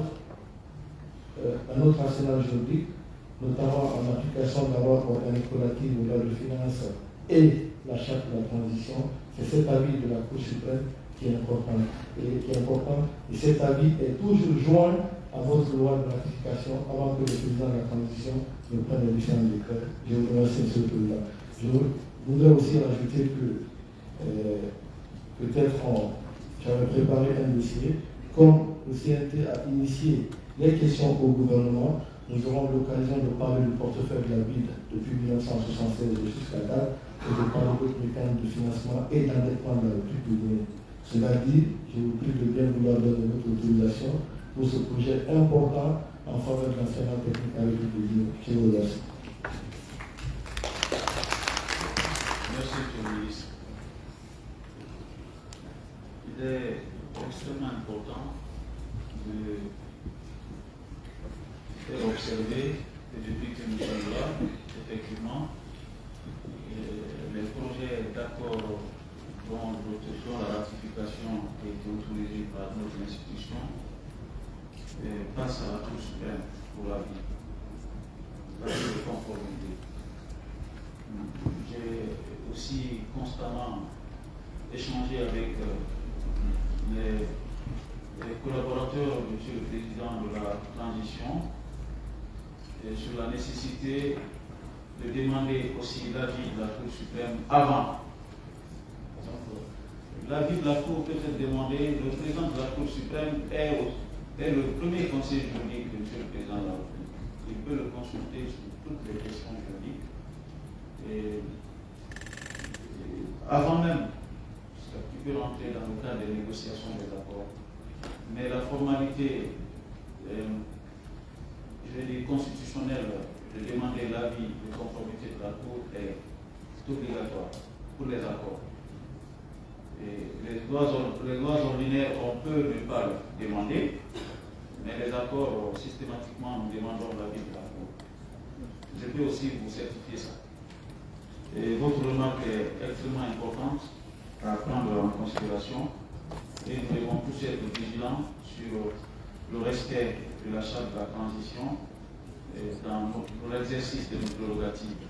notre arsenal juridique, notamment en application de la loi organique relative aux lois de finances et la charte de la transition, c'est cet avis de la Cour suprême qui est important. Et cet avis est toujours joint à votre loi de ratification avant que le président de la transition ne prenne les différents décrets. Je vous remercie, M. le Président. Je voudrais aussi rajouter que peut-être j'avais préparé un dossier. Comme le CNT a initié les questions au gouvernement, nous aurons l'occasion de parler du portefeuille de la BID depuis 1976 jusqu'à date et de parler d'autres mécanismes de financement et d'endettement de la République de Guinée. Cela dit, je vous prie de bien vouloir donner votre autorisation pour ce projet important en faveur de l'enseignement technique à la République de Guinée. Je vous remercie. Merci, M. le ministre. Il est extrêmement important de faire observer que depuis que nous sommes là, effectivement, les projets d'accord dont la ratification a été autorisée par notre institution passe à la Cour suprême pour l'avis de conformité. J'ai aussi constamment échangé avec les collaborateurs de M. le Président de la transition sur la nécessité de demander aussi l'avis de la Cour suprême avant. L'avis de la Cour peut être demandé, le président de la Cour suprême est le premier conseiller juridique de M. le Président de la République. Il peut le consulter sur toutes les questions juridiques. Et avant même, parce que tu peux rentrer dans le cadre des négociations des accords, mais la formalité, je vais dire constitutionnelle, de demander l'avis de conformité de la Cour est obligatoire pour les accords. Et les lois ordinaires, on peut ne pas le demander, Mais les accords, systématiquement, nous demandons l'avis de la Cour. Je peux aussi vous certifier ça. Et votre remarque est extrêmement importante à prendre en considération. Et nous devons tous être vigilants sur le respect de la charte de la transition et dans l'exercice de nos prérogatives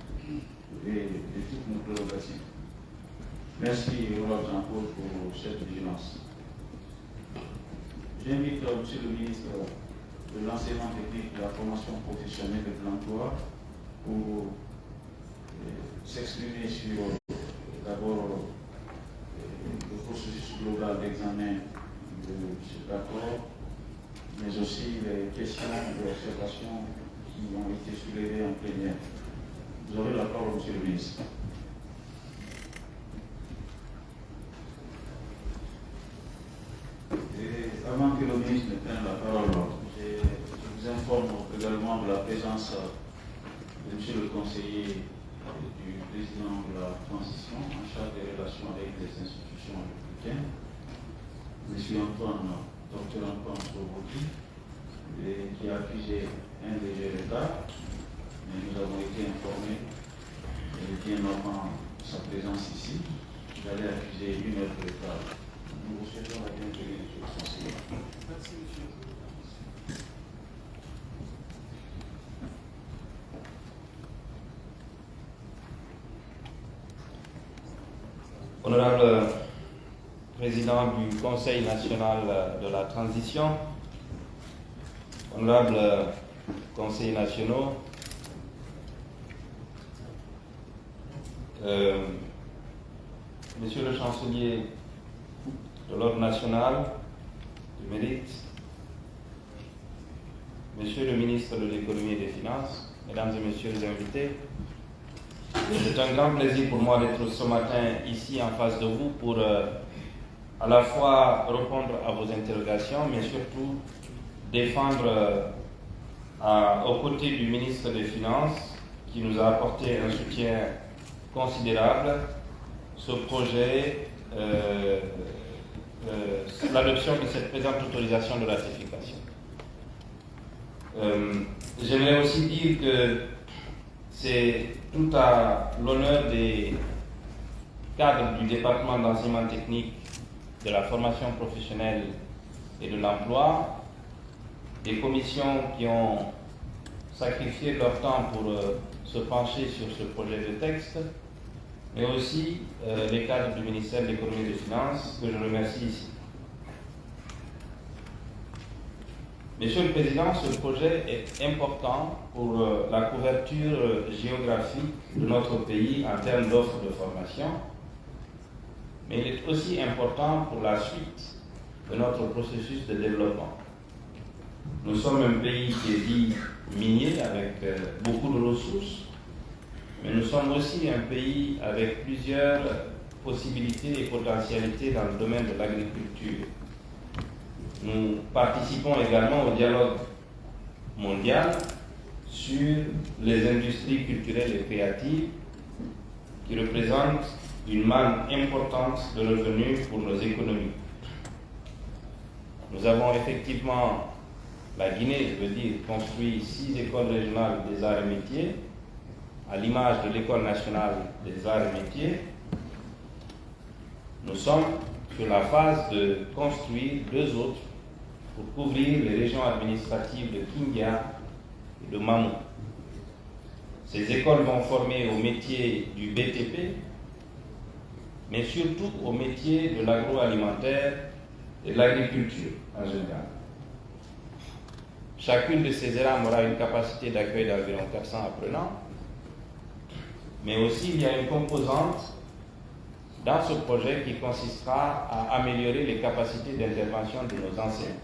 et de toutes nos prérogatives. Merci, Roi Jean-Paul, pour cette vigilance. J'invite M. le ministre de l'enseignement technique, de la formation professionnelle et de l'emploi pour s'exprimer sur d'abord le processus global d'examen de cet accord, mais aussi les questions et les observations qui ont été soulevées en plénière. Vous aurez la parole, M. le ministre. Et avant que le ministre ne prenne la parole, je vous informe également de la présence de M. le conseiller du président de la transition en charge des relations avec les institutions républicaines, M. Dr Antoine Sobodi, qui a accusé un léger retard, mais nous avons été informés, bien avant sa présence ici, qu'il allait accuser une heure de retard. Nous vous souhaitons la bienvenue, M. le conseiller. Merci, monsieur. Honorable Président du Conseil national de la transition, honorables conseillers nationaux, Monsieur le chancelier de l'Ordre national du mérite, Monsieur le ministre de l'économie et des finances, Mesdames et Messieurs les invités, c'est un grand plaisir pour moi d'être ce matin ici en face de vous pour à la fois répondre à vos interrogations, mais surtout défendre aux côtés du ministre des Finances qui nous a apporté un soutien considérable ce projet, l'adoption de cette présente autorisation de ratification. J'aimerais aussi dire que c'est tout à l'honneur des cadres du département d'enseignement technique, de la formation professionnelle et de l'emploi, des commissions qui ont sacrifié leur temps pour se pencher sur ce projet de texte, mais aussi les cadres du ministère de l'économie et des finances, que je remercie ici. Monsieur le Président, ce projet est important pour la couverture géographique de notre pays en termes d'offres de formation, mais il est aussi important pour la suite de notre processus de développement. Nous sommes un pays qui est dit minier, avec beaucoup de ressources, mais nous sommes aussi un pays avec plusieurs possibilités et potentialités dans le domaine de l'agriculture. Nous participons également au dialogue mondial sur les industries culturelles et créatives qui représentent une manne importante de revenus pour nos économies. Nous avons effectivement, la Guinée, je veux dire, construit 6 écoles régionales des arts et métiers, à l'image de l'École nationale des arts et métiers. Nous sommes sur la phase de construire 2 autres pour couvrir les régions administratives de Kindia et de Mamou. Ces écoles vont former au métier du BTP, mais surtout au métier de l'agroalimentaire et de l'agriculture en général. Chacune de ces ERAM aura une capacité d'accueil d'environ 400 apprenants, mais aussi il y a une composante dans ce projet qui consistera à améliorer les capacités d'intervention de nos enseignants.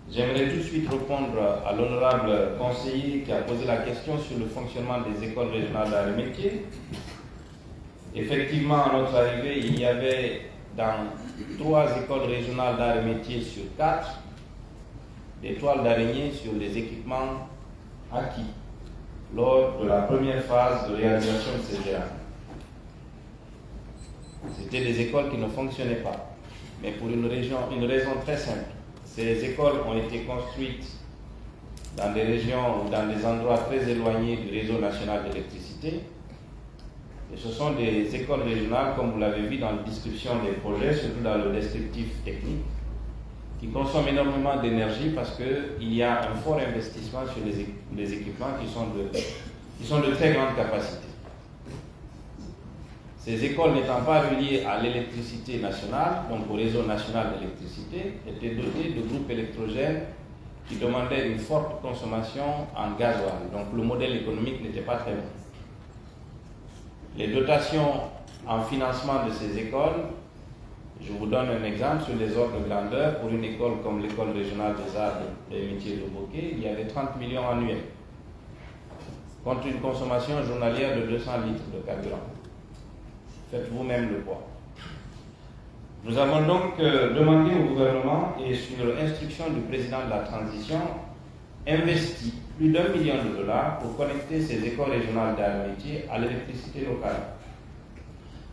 J'aimerais tout de suite répondre à l'honorable conseiller qui a posé la question sur le fonctionnement des écoles régionales d'arts et métiers. Effectivement, à notre arrivée, il y avait dans 3 écoles régionales d'arts et métiers sur 4 des toiles d'araignée sur les équipements acquis lors de la première phase de réalisation de ces GA. C'était des écoles qui ne fonctionnaient pas, mais pour une raison très simple, Ces écoles ont été construites dans des régions ou dans des endroits très éloignés du réseau national d'électricité. Et ce sont des écoles régionales, comme vous l'avez vu dans la description des projets, surtout dans le descriptif technique, qui consomment énormément d'énergie parce qu'il y a un fort investissement sur les équipements qui sont de très grande capacité. Ces écoles n'étant pas reliées à l'électricité nationale, donc au réseau national d'électricité, étaient dotées de groupes électrogènes qui demandaient une forte consommation en gasoil. Donc le modèle économique n'était pas très bon. Les dotations en financement de ces écoles, je vous donne un exemple sur les ordres de grandeur. Pour une école comme l'école régionale des arts et métiers de Bokeh, il y avait 30 millions annuels, contre une consommation journalière de 200 litres de carburant. Faites vous-même le poids. Nous avons donc demandé au gouvernement et sur instruction du président de la transition, investi plus $1 million pour connecter ces écoles régionales d'arts et métiers à l'électricité locale.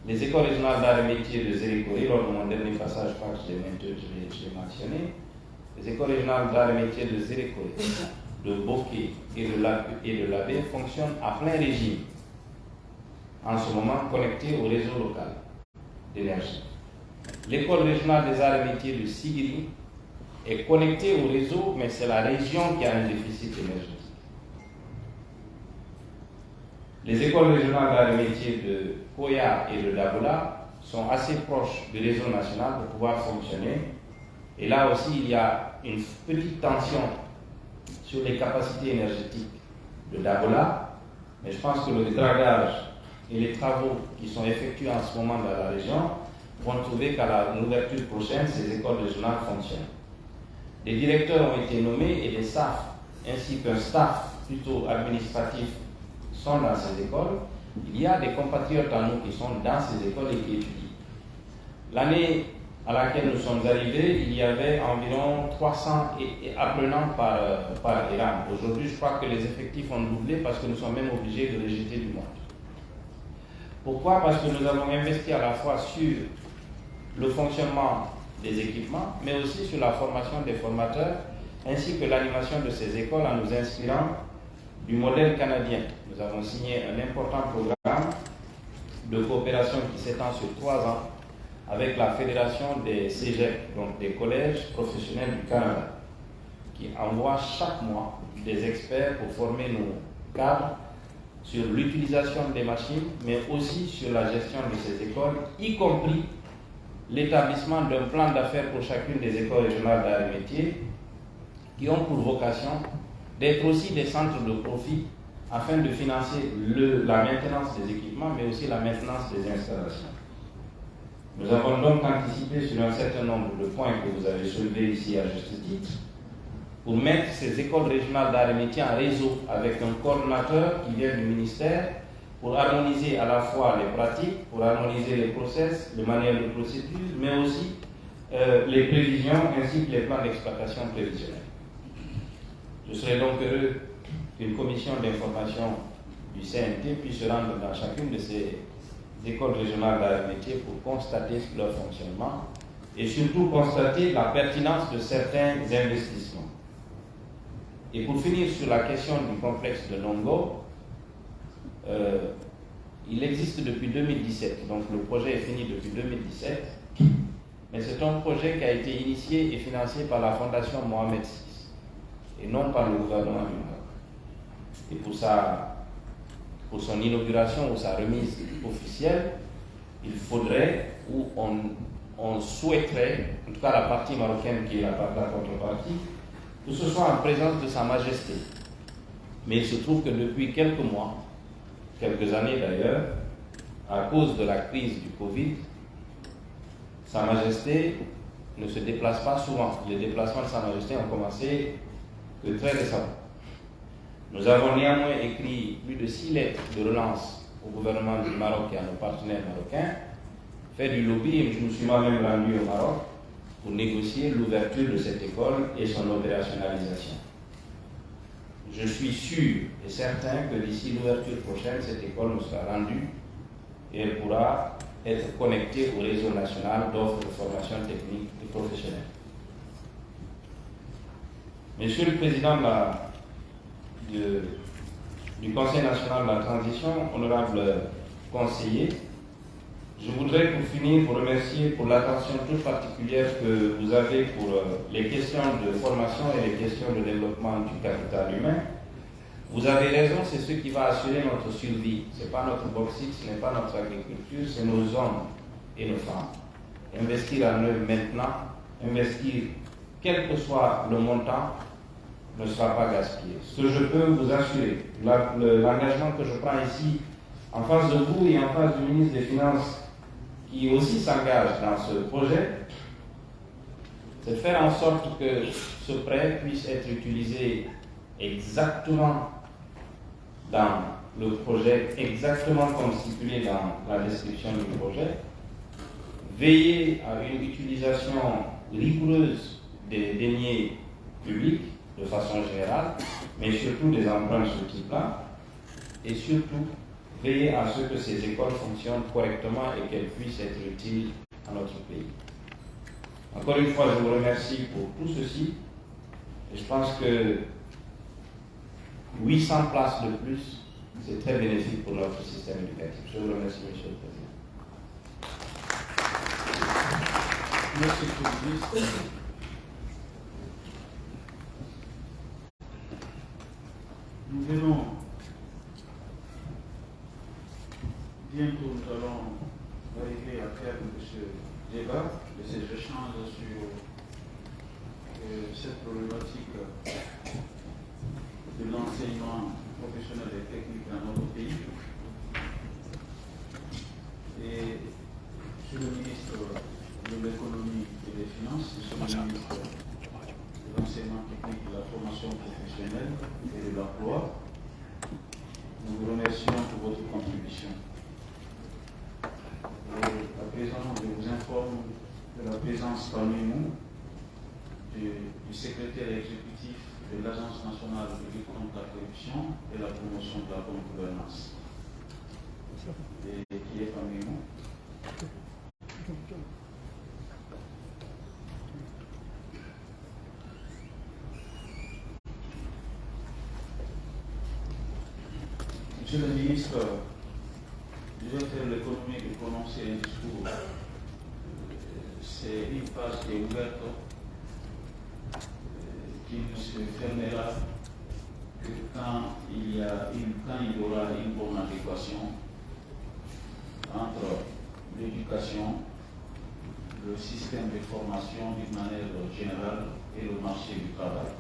Les écoles régionales d'arts et métiers de Zérékoré, lors de mon dernier passage, je crois que je l'ai mentionné, les écoles régionales d'arts et métiers de Zérékoré, de Bokeh et de Labé fonctionnent à plein régime, en ce moment connectées au réseau local d'énergie. L'école régionale des arts et métiers de Sigiri est connectée au réseau, mais c'est la région qui a un déficit énergétique. Les écoles régionales d'arts et métiers de Koya et de Daboula sont assez proches du réseau national pour pouvoir fonctionner. Et là aussi, il y a une petite tension sur les capacités énergétiques de Daboula, mais je pense que le dragage et les travaux qui sont effectués en ce moment dans la région vont trouver qu'à l'ouverture prochaine, ces écoles régionales fonctionnent. Des directeurs ont été nommés et des staffs, ainsi qu'un staff plutôt administratif, sont dans ces écoles. Il y a des compatriotes à nous qui sont dans ces écoles et qui étudient. L'année à laquelle nous sommes arrivés, il y avait environ 300 apprenants par ERAM. Aujourd'hui, je crois que les effectifs ont doublé parce que nous sommes même obligés de les jeter du monde. Pourquoi? Parce que nous avons investi à la fois sur le fonctionnement des équipements, mais aussi sur la formation des formateurs, ainsi que l'animation de ces écoles en nous inspirant du modèle canadien. Nous avons signé un important programme de coopération qui s'étend sur 3 ans avec la Fédération des CEGEP, donc des collèges professionnels du Canada, qui envoie chaque mois des experts pour former nos cadres sur l'utilisation des machines, mais aussi sur la gestion de ces écoles, y compris l'établissement d'un plan d'affaires pour chacune des écoles régionales d'arts et métiers, qui ont pour vocation d'être aussi des centres de profit afin de financer la maintenance des équipements, mais aussi la maintenance des installations. Nous avons donc anticipé sur un certain nombre de points que vous avez soulevés ici à juste titre, pour mettre ces écoles régionales d'arts et métiers en réseau avec un coordonnateur qui vient du ministère pour harmoniser à la fois les pratiques, pour harmoniser les process, les manuels de procédure, mais aussi les prévisions ainsi que les plans d'exploitation prévisionnels. Je serais donc heureux qu'une commission d'information du CNT puisse se rendre dans chacune de ces écoles régionales d'arts et métiers pour constater leur fonctionnement et surtout constater la pertinence de certains investissements. Et pour finir sur la question du complexe de Nongo, il existe depuis 2017, donc le projet est fini depuis 2017, mais c'est un projet qui a été initié et financé par la Fondation Mohamed VI et non par le gouvernement du Maroc. Et pour son inauguration ou sa remise officielle, il faudrait, ou on souhaiterait, en tout cas la partie marocaine qui est la contrepartie, que ce soit en présence de Sa Majesté. Mais il se trouve que depuis quelques mois, quelques années d'ailleurs, à cause de la crise du Covid, Sa Majesté ne se déplace pas souvent. Les déplacements de Sa Majesté ont commencé que très récemment. Nous avons néanmoins écrit plus de 6 lettres de relance au gouvernement du Maroc et à nos partenaires marocains, fait du lobby, et je me suis moi-même rendu au Maroc pour négocier l'ouverture de cette école et son opérationnalisation. Je suis sûr et certain que d'ici l'ouverture prochaine, cette école nous sera rendue et elle pourra être connectée au réseau national d'offres de formation technique et professionnelle. Monsieur le Président du Conseil national de la transition, honorable conseiller, je voudrais pour finir vous remercier pour l'attention toute particulière que vous avez pour les questions de formation et les questions de développement du capital humain. Vous avez raison, c'est ce qui va assurer notre survie. Ce n'est pas notre bauxite, ce n'est pas notre agriculture, c'est nos hommes et nos femmes. Investir en eux maintenant, investir quel que soit le montant, ne sera pas gaspillé. Ce que je peux vous assurer, l'engagement que je prends ici, en face de vous et en face du ministre des Finances, qui aussi s'engage dans ce projet, c'est de faire en sorte que ce prêt puisse être utilisé exactement dans le projet, exactement comme stipulé dans la description du projet, veiller à une utilisation rigoureuse des deniers publics de façon générale, mais surtout des emprunts de ce type-là, et surtout veiller à ce que ces écoles fonctionnent correctement et qu'elles puissent être utiles à notre pays. Encore une fois, je vous remercie pour tout ceci, et je pense que 800 places de plus, c'est très bénéfique pour notre système éducatif. Je vous remercie, Monsieur le Président. Merci, Monsieur le ministre. Nous venons, bientôt nous allons arriver à terme de ce débat, de ces échanges sur cette problématique de l'enseignement professionnel et technique dans notre pays. Et Monsieur le ministre de l'économie et des finances, Monsieur le ministre de l'enseignement technique, de la formation professionnelle et de l'emploi, nous vous remercions pour votre contribution. Et à présent, je vous informe de la présence parmi nous du secrétaire exécutif de l'Agence nationale de lutte contre la corruption et la promotion de la bonne gouvernance, et qui est parmi nous. Monsieur le ministre, le directeur de l'économie de prononcer un discours. C'est une page qui est ouverte, qui ne se fermera que quand il y aura une bonne adéquation entre l'éducation, le système de formation d'une manière générale et le marché du travail.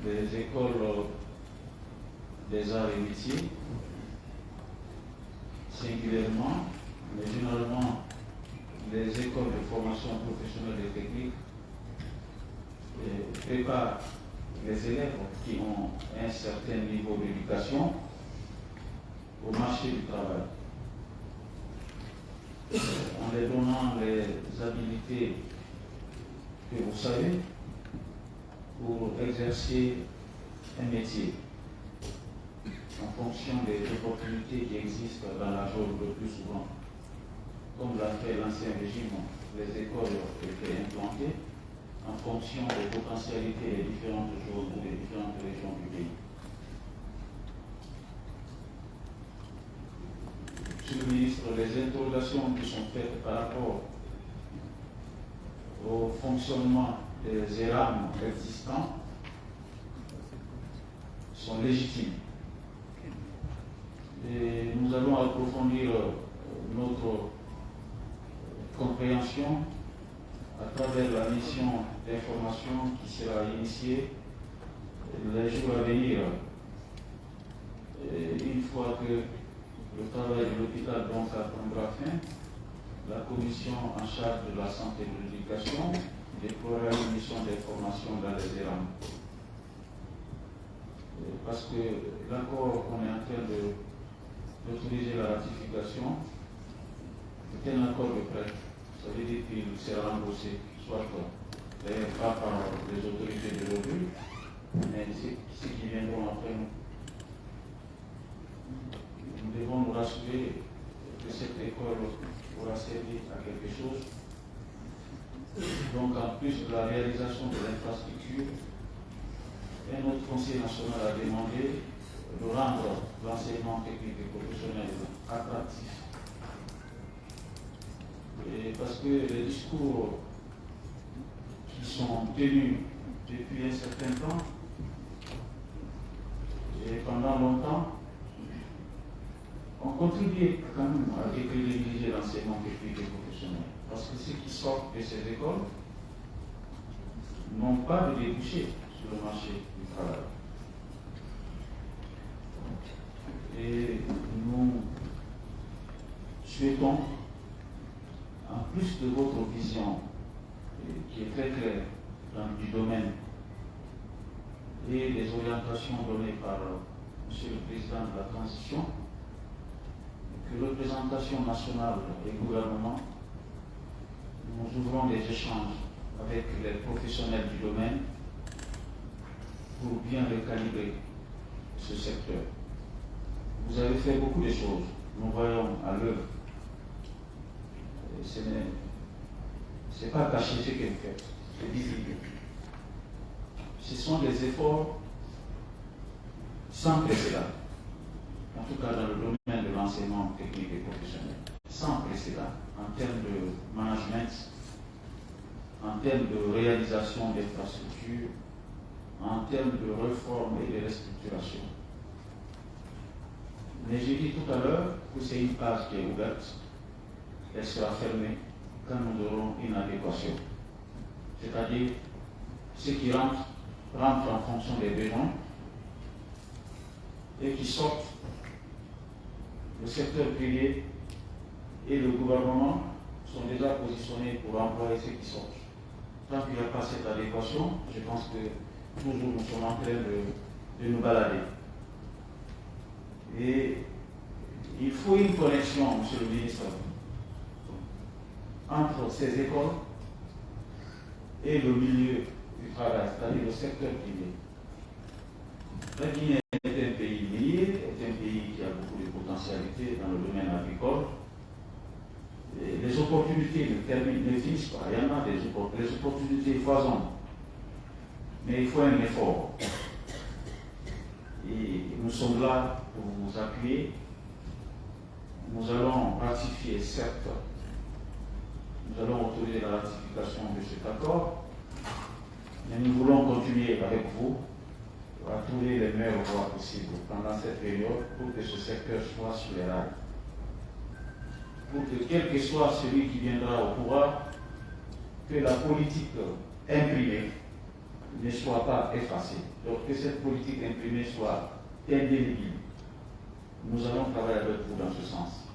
Les écoles des arts et métiers, singulièrement, mais généralement les écoles de formation professionnelle et technique préparent les élèves qui ont un certain niveau d'éducation au marché du travail, en les donnant les habilités que vous savez pour exercer un métier en fonction des opportunités qui existent dans la zone le plus souvent. Comme l'a fait l'ancien régime, les écoles étaient implantées en fonction des potentialités des différentes zones ou des différentes régions du pays. Monsieur le ministre, les interrogations qui sont faites par rapport au fonctionnement des ERAM existants sont légitimes. Et nous allons approfondir notre compréhension à travers la mission d'information qui sera initiée les jours à venir. Et une fois que le travail de l'hôpital donc prendra fin, la commission en charge de la santé et de l'éducation déploiera une mission d'information dans les ERAM. Parce que l'accord qu'on est en train d'autoriser la ratification est un accord de prêt. Ça veut dire qu'il sera remboursé, soit pas par les autorités de l'ONU, mais ceux qui viendront après nous. Nous devons nous rassurer que cette école pourra servir à quelque chose Donc, en plus de la réalisation de l'infrastructure, un autre conseil national a demandé de rendre l'enseignement technique et professionnel attractif. Et parce que les discours qui sont tenus depuis un certain temps et pendant longtemps ont contribué quand même à décrédibiliser l'enseignement technique et professionnel. Parce que ceux qui sortent de ces écoles n'ont pas de débouché sur le marché du travail. Et nous souhaitons, en plus de votre vision, qui est très claire du domaine, et des orientations données par M. le Président de la Transition, que représentation nationale et gouvernement, nous ouvrons des échanges avec les professionnels du domaine pour bien recalibrer ce secteur. Vous avez fait beaucoup de choses, nous voyons à l'œuvre. Ce n'est pas caché ce que vous faites, c'est visible. Ce sont des efforts sans précédent, en tout cas dans le domaine de l'enseignement technique et professionnel, sans précédent en termes de management, en termes de réalisation d'infrastructures, en termes de réforme et de restructuration. Mais j'ai dit tout à l'heure que c'est une page qui est ouverte, elle sera fermée quand nous aurons une adéquation. C'est-à-dire, ce qui rentre en fonction des besoins et qui sortent, le secteur privé et le gouvernement sont déjà positionnés pour employer ceux qui sortent. Tant qu'il n'y a pas cette adéquation, je pense que toujours nous sommes en train de nous balader. Et il faut une connexion, Monsieur le ministre, entre ces écoles et le milieu du travail, c'est-à-dire le secteur privé. La Guinée est un pays lié, est un pays qui a beaucoup de potentialités dans le domaine agricole. Et les opportunités ne finissent pas. Il y en a des opportunités foisonnent. Mais il faut un effort. Et nous sommes là pour vous appuyer. Nous allons ratifier, certes, nous allons autoriser la ratification de cet accord, mais nous voulons continuer avec vous à trouver les meilleures voies possibles pendant cette période pour que ce secteur soit sur les rails. Pour que quel que soit celui qui viendra au pouvoir, que la politique imprimée ne soit pas effacée. Donc que cette politique imprimée soit indélébile. Nous allons travailler avec vous dans ce sens.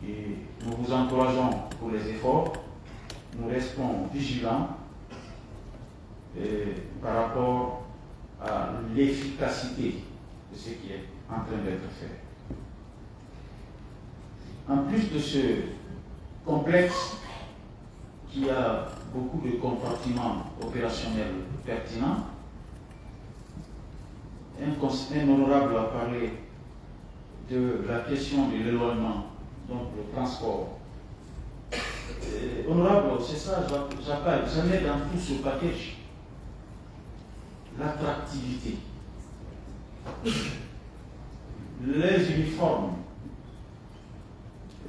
Et nous vous encourageons pour les efforts. Nous restons vigilants par rapport à l'efficacité de ce qui est en train d'être fait. En plus de ce complexe qui a beaucoup de compartiments opérationnels pertinents, un honorable a parlé de la question de l'éloignement, donc le transport. Honorable, c'est ça, j'en ai dans tout ce package l'attractivité, les uniformes,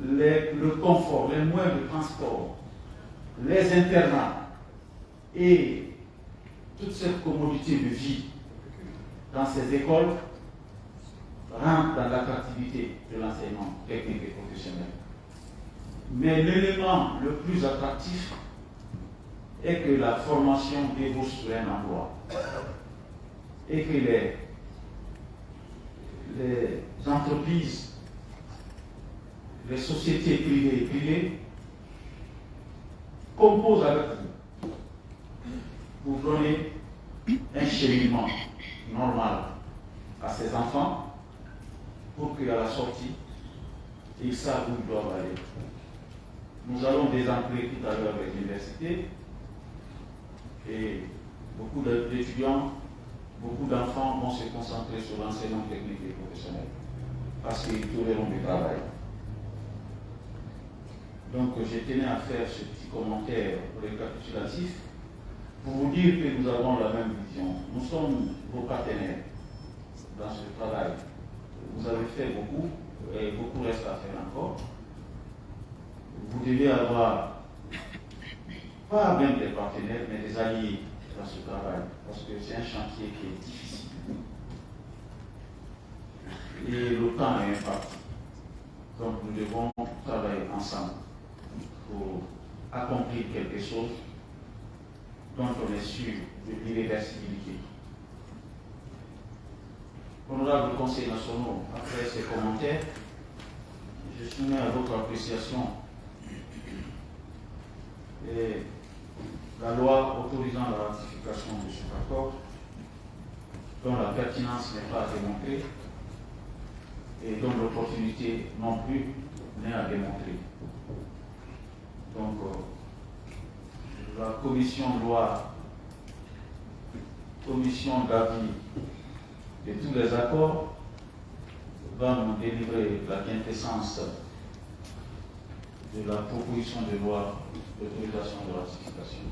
le confort, les moyens de transport, les internats et toute cette commodité de vie dans ces écoles rentre dans l'attractivité de l'enseignement technique et professionnel. Mais l'élément le plus attractif est que la formation débouche sur un emploi et que les entreprises, les sociétés privées et privées composent avec vous pour donner un cheminement normal à ces enfants pour qu'à la sortie, ils savent où ils doivent aller. Nous allons désentrer tout à l'heure avec l'université et beaucoup d'étudiants, beaucoup d'enfants vont se concentrer sur l'enseignement technique et professionnel parce qu'ils trouveront du travail. Donc j'ai tenu à faire ce petit commentaire récapitulatif pour vous dire que nous avons la même vision. Nous sommes vos partenaires dans ce travail. Vous avez fait beaucoup et beaucoup reste à faire encore. Vous devez avoir pas même des partenaires, mais des alliés dans ce travail, parce que c'est un chantier qui est difficile. Et le temps est imparti. Donc nous devons travailler ensemble pour accomplir quelque chose dont on est sûr de l'irréversibilité. Honorables conseils nationaux, après ces commentaires, je soumets à votre appréciation la loi autorisant la ratification de cet accord, dont la pertinence n'est pas démontrée et dont l'opportunité non plus n'est à démontrer. Donc, la commission loi, commission d'avis de tous les accords, va nous délivrer la quintessence de la proposition de loi d'autorisation de ratification.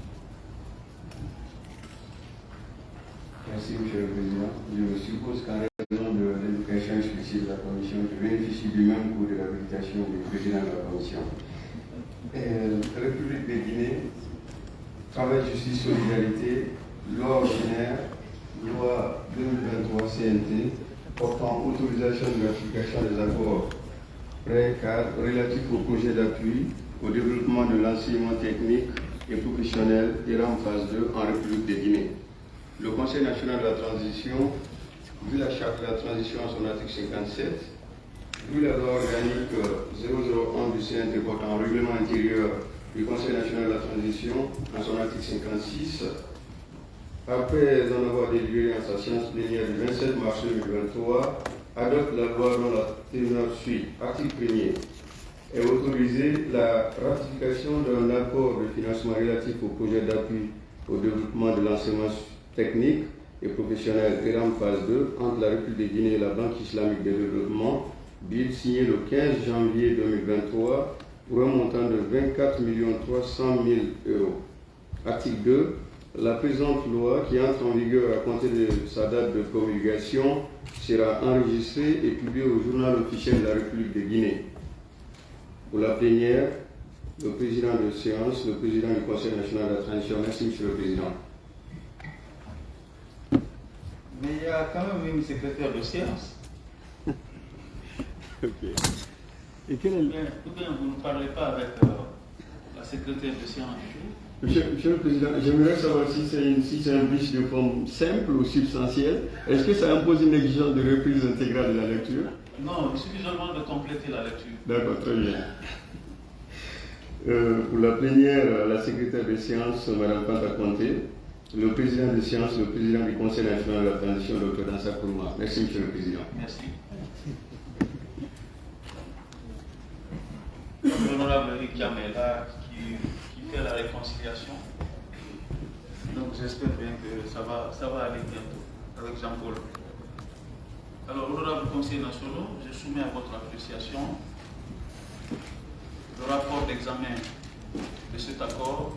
Merci, Monsieur le Président. Je suppose qu'en raison de l'éducation exclusive de la Commission, je bénéficie du même cours de l'habilitation du Président de la Commission. République de Guinée, Travail, Justice, Solidarité, loi ordinaire, loi 2023 CNT, portant autorisation de ratification des accords pré-cadres relatifs au projet d'appui au développement de l'enseignement technique et professionnel ERAM phase 2 en République de Guinée. Le Conseil national de la transition, vu la charte de la transition en son article 57, vu la loi organique 001 du CNT portant règlement intérieur du Conseil national de la transition en son article 56, après en avoir délivré en sa séance plénière du 27 mars 2023, adopte la loi dont la teneur suit. Article 1er est autorisé la ratification d'un accord de financement relatif au projet d'appui au développement de l'enseignement technique et professionnel ERAM phase 2 entre la République de Guinée et la Banque islamique de développement, BID signé le 15 janvier 2023 pour un montant de 24 300 000 €. Article 2. La présente loi, qui entre en vigueur à compter de sa date de promulgation, sera enregistrée et publiée au journal officiel de la République de Guinée. Pour la plénière, le président de séance, le président du Conseil national de la transition. Merci, Monsieur le Président. Mais il y a quand même une secrétaire de séance. Ok. Et quel est le... Ou bien vous ne parlez pas avec la secrétaire de séance. Monsieur le Président, j'aimerais savoir si c'est un vice de forme simple ou substantielle. Est-ce que ça impose une exigence de reprise intégrale de la lecture? Non, il suffit seulement de compléter la lecture. D'accord, très bien. Pour la plénière, la secrétaire de séance, Mme Panta Conté, le président de séance, le président du Conseil national de la transition, Dr Dansa Kourouma. Merci, Monsieur le Président. Merci. L'honorable Eric Yamela qui fait la réconciliation. Donc j'espère bien que ça va aller bientôt avec Jean-Paul. Alors, honorable Conseil national, je soumets à votre appréciation le rapport d'examen de cet accord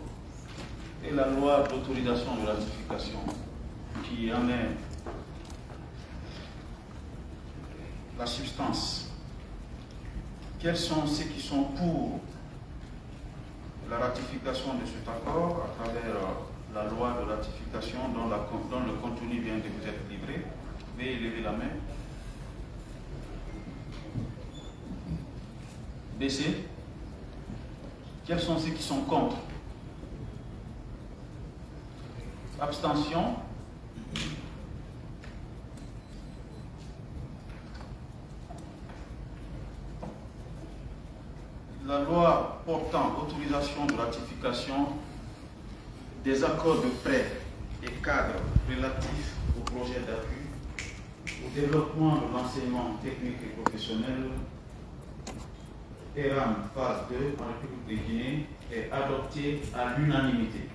et la loi d'autorisation de ratification qui en est la substance. Quels sont ceux qui sont pour la ratification de cet accord à travers la loi de ratification dont le contenu vient de vous être livré? Veuillez lever la main. Baissez. Quels sont ceux qui sont contre? Abstention. La loi portant autorisation de ratification des accords de prêt et cadres relatifs au projet d'appui au développement de l'enseignement technique et professionnel ERAM phase 2 en République de Guinée est adoptée à l'unanimité.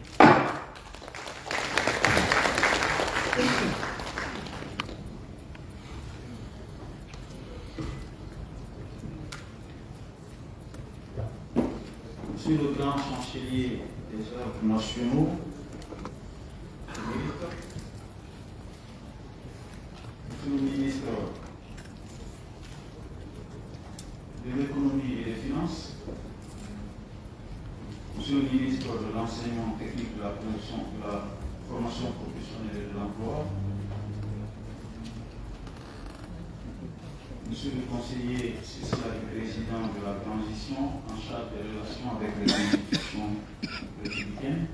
grand chancelier des œuvres nationaux, Monsieur le ministre de l'économie et des finances, Monsieur le ministre de l'enseignement technique, de la formation professionnelle et de l'emploi, Monsieur le conseiller spécial du président de la transition en charge des relations avec les institutions républicaines,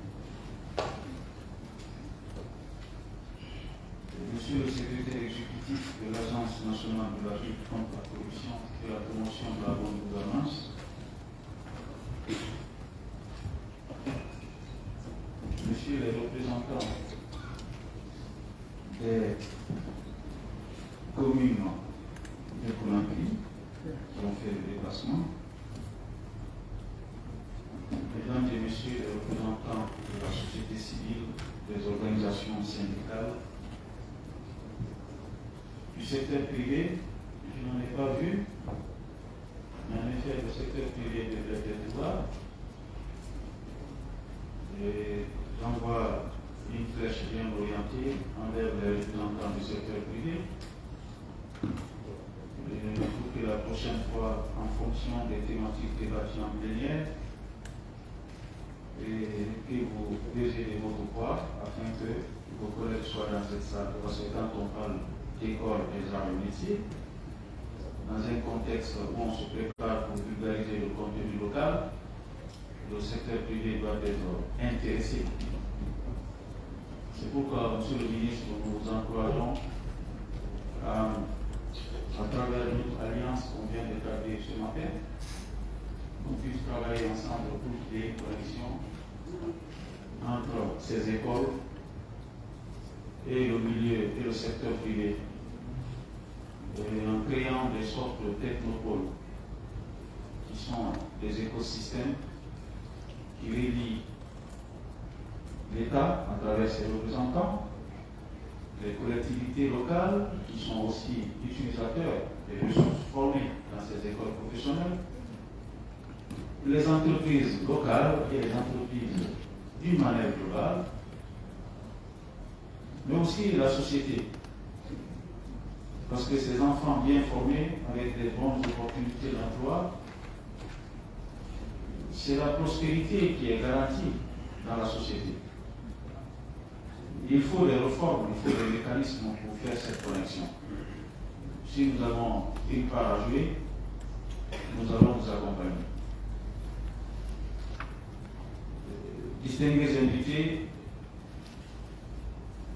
Monsieur le secrétaire exécutif de l'Agence nationale de la lutte contre la corruption et la promotion de la bonne gouvernance, Monsieur les représentants des communes de Conakry qui ont fait le déplacement, Mesdames et Messieurs les représentants de la société civile, des organisations syndicales, du secteur privé, je n'en ai pas vu, mais en effet le secteur privé devrait être là. Et j'envoie une flèche bien orientée envers les représentants du secteur privé. Il faut que la prochaine fois, en fonction des thématiques débattues en plénière, et que vous pesez votre poids afin que vos collègues soient dans cette salle. Parce que quand on parle d'école des arts et métiers, dans un contexte où on se prépare pour vulgariser le contenu local, le secteur privé doit être intéressé. C'est pourquoi, Monsieur le ministre, nous vous encourageons à travers notre alliance qu'on vient d'établir ce matin, qu'on puisse travailler ensemble pour créer une connexion entre ces écoles et le milieu et le secteur privé, et en créant des sortes de technopoles qui sont des écosystèmes qui relient l'État à travers ses représentants, les collectivités locales qui sont aussi utilisateurs des ressources formées dans ces écoles professionnelles, les entreprises locales et les entreprises d'une manière globale, mais aussi la société. Parce que ces enfants bien formés, avec des bonnes opportunités d'emploi, c'est la prospérité qui est garantie dans la société. Il faut des réformes, il faut des mécanismes pour faire cette connexion. Si nous avons une part à jouer, nous allons vous accompagner. Distingués invités,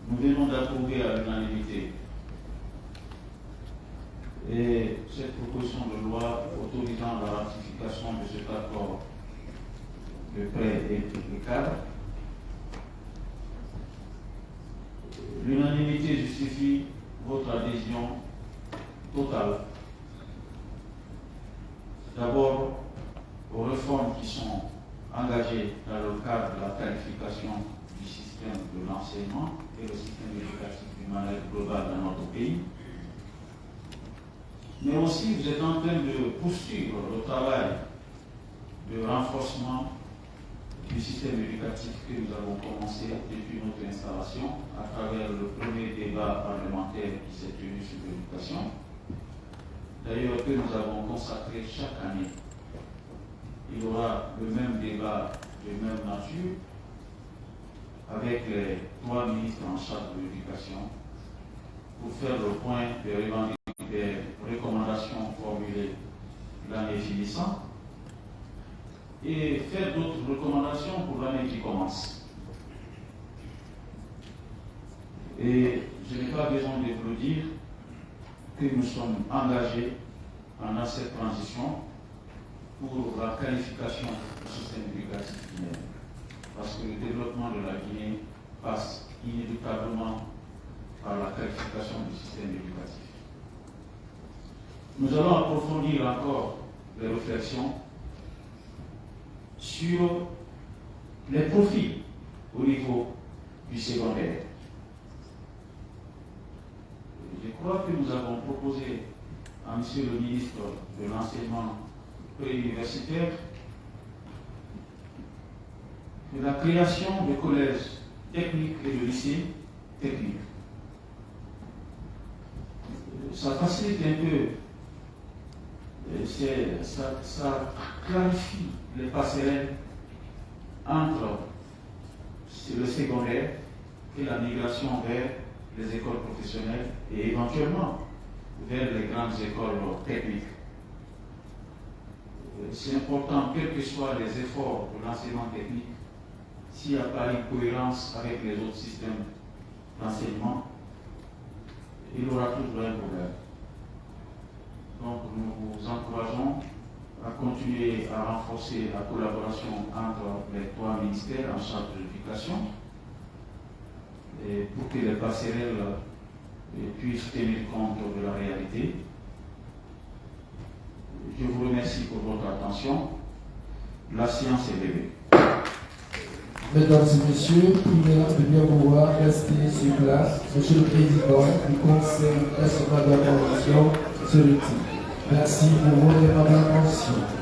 nous venons d'approuver à l'unanimité et cette proposition de loi autorisant la ratification de cet accord de prêt et de cadre. L'unanimité justifie votre adhésion totale. D'abord, aux réformes qui sont engagées dans le cadre de la qualification du système de l'enseignement et le système éducatif d'une manière globale dans notre pays. Mais aussi, vous êtes en train de poursuivre le travail de renforcement du système éducatif que nous avons commencé depuis notre installation à travers le premier débat parlementaire qui s'est tenu sur l'éducation. D'ailleurs, que nous avons consacré chaque année. Il y aura le même débat de même nature avec les 3 ministres en charge de l'éducation pour faire le point des recommandations formulées l'année finissant et faire d'autres recommandations pour l'année qui commence. Et je n'ai pas besoin de vous dire que nous sommes engagés pendant cette transition pour la qualification du système éducatif guinéen. Parce que le développement de la Guinée passe inévitablement par la qualification du système éducatif. Nous allons approfondir encore les réflexions sur les profils au niveau du secondaire. Je crois que nous avons proposé à M. le ministre de l'enseignement préuniversitaire de la création de collèges techniques et de lycées techniques. Ça facilite un peu, ça clarifie les passerelles entre le secondaire et la migration vers les écoles professionnelles et éventuellement vers les grandes écoles techniques. C'est important, quels que soient les efforts de l'enseignement technique, s'il n'y a pas une cohérence avec les autres systèmes d'enseignement, il aura toujours un problème. Donc nous vous encourageons à continuer à renforcer la collaboration entre les trois ministères en charge de l'éducation et pour que les passerelles puissent tenir compte de la réalité. Je vous remercie pour votre attention. La séance est levée. Mesdames et messieurs, prière de bien vouloir rester sur place. Monsieur le Président du Conseil national de la Convention se retire. Merci pour votre attention.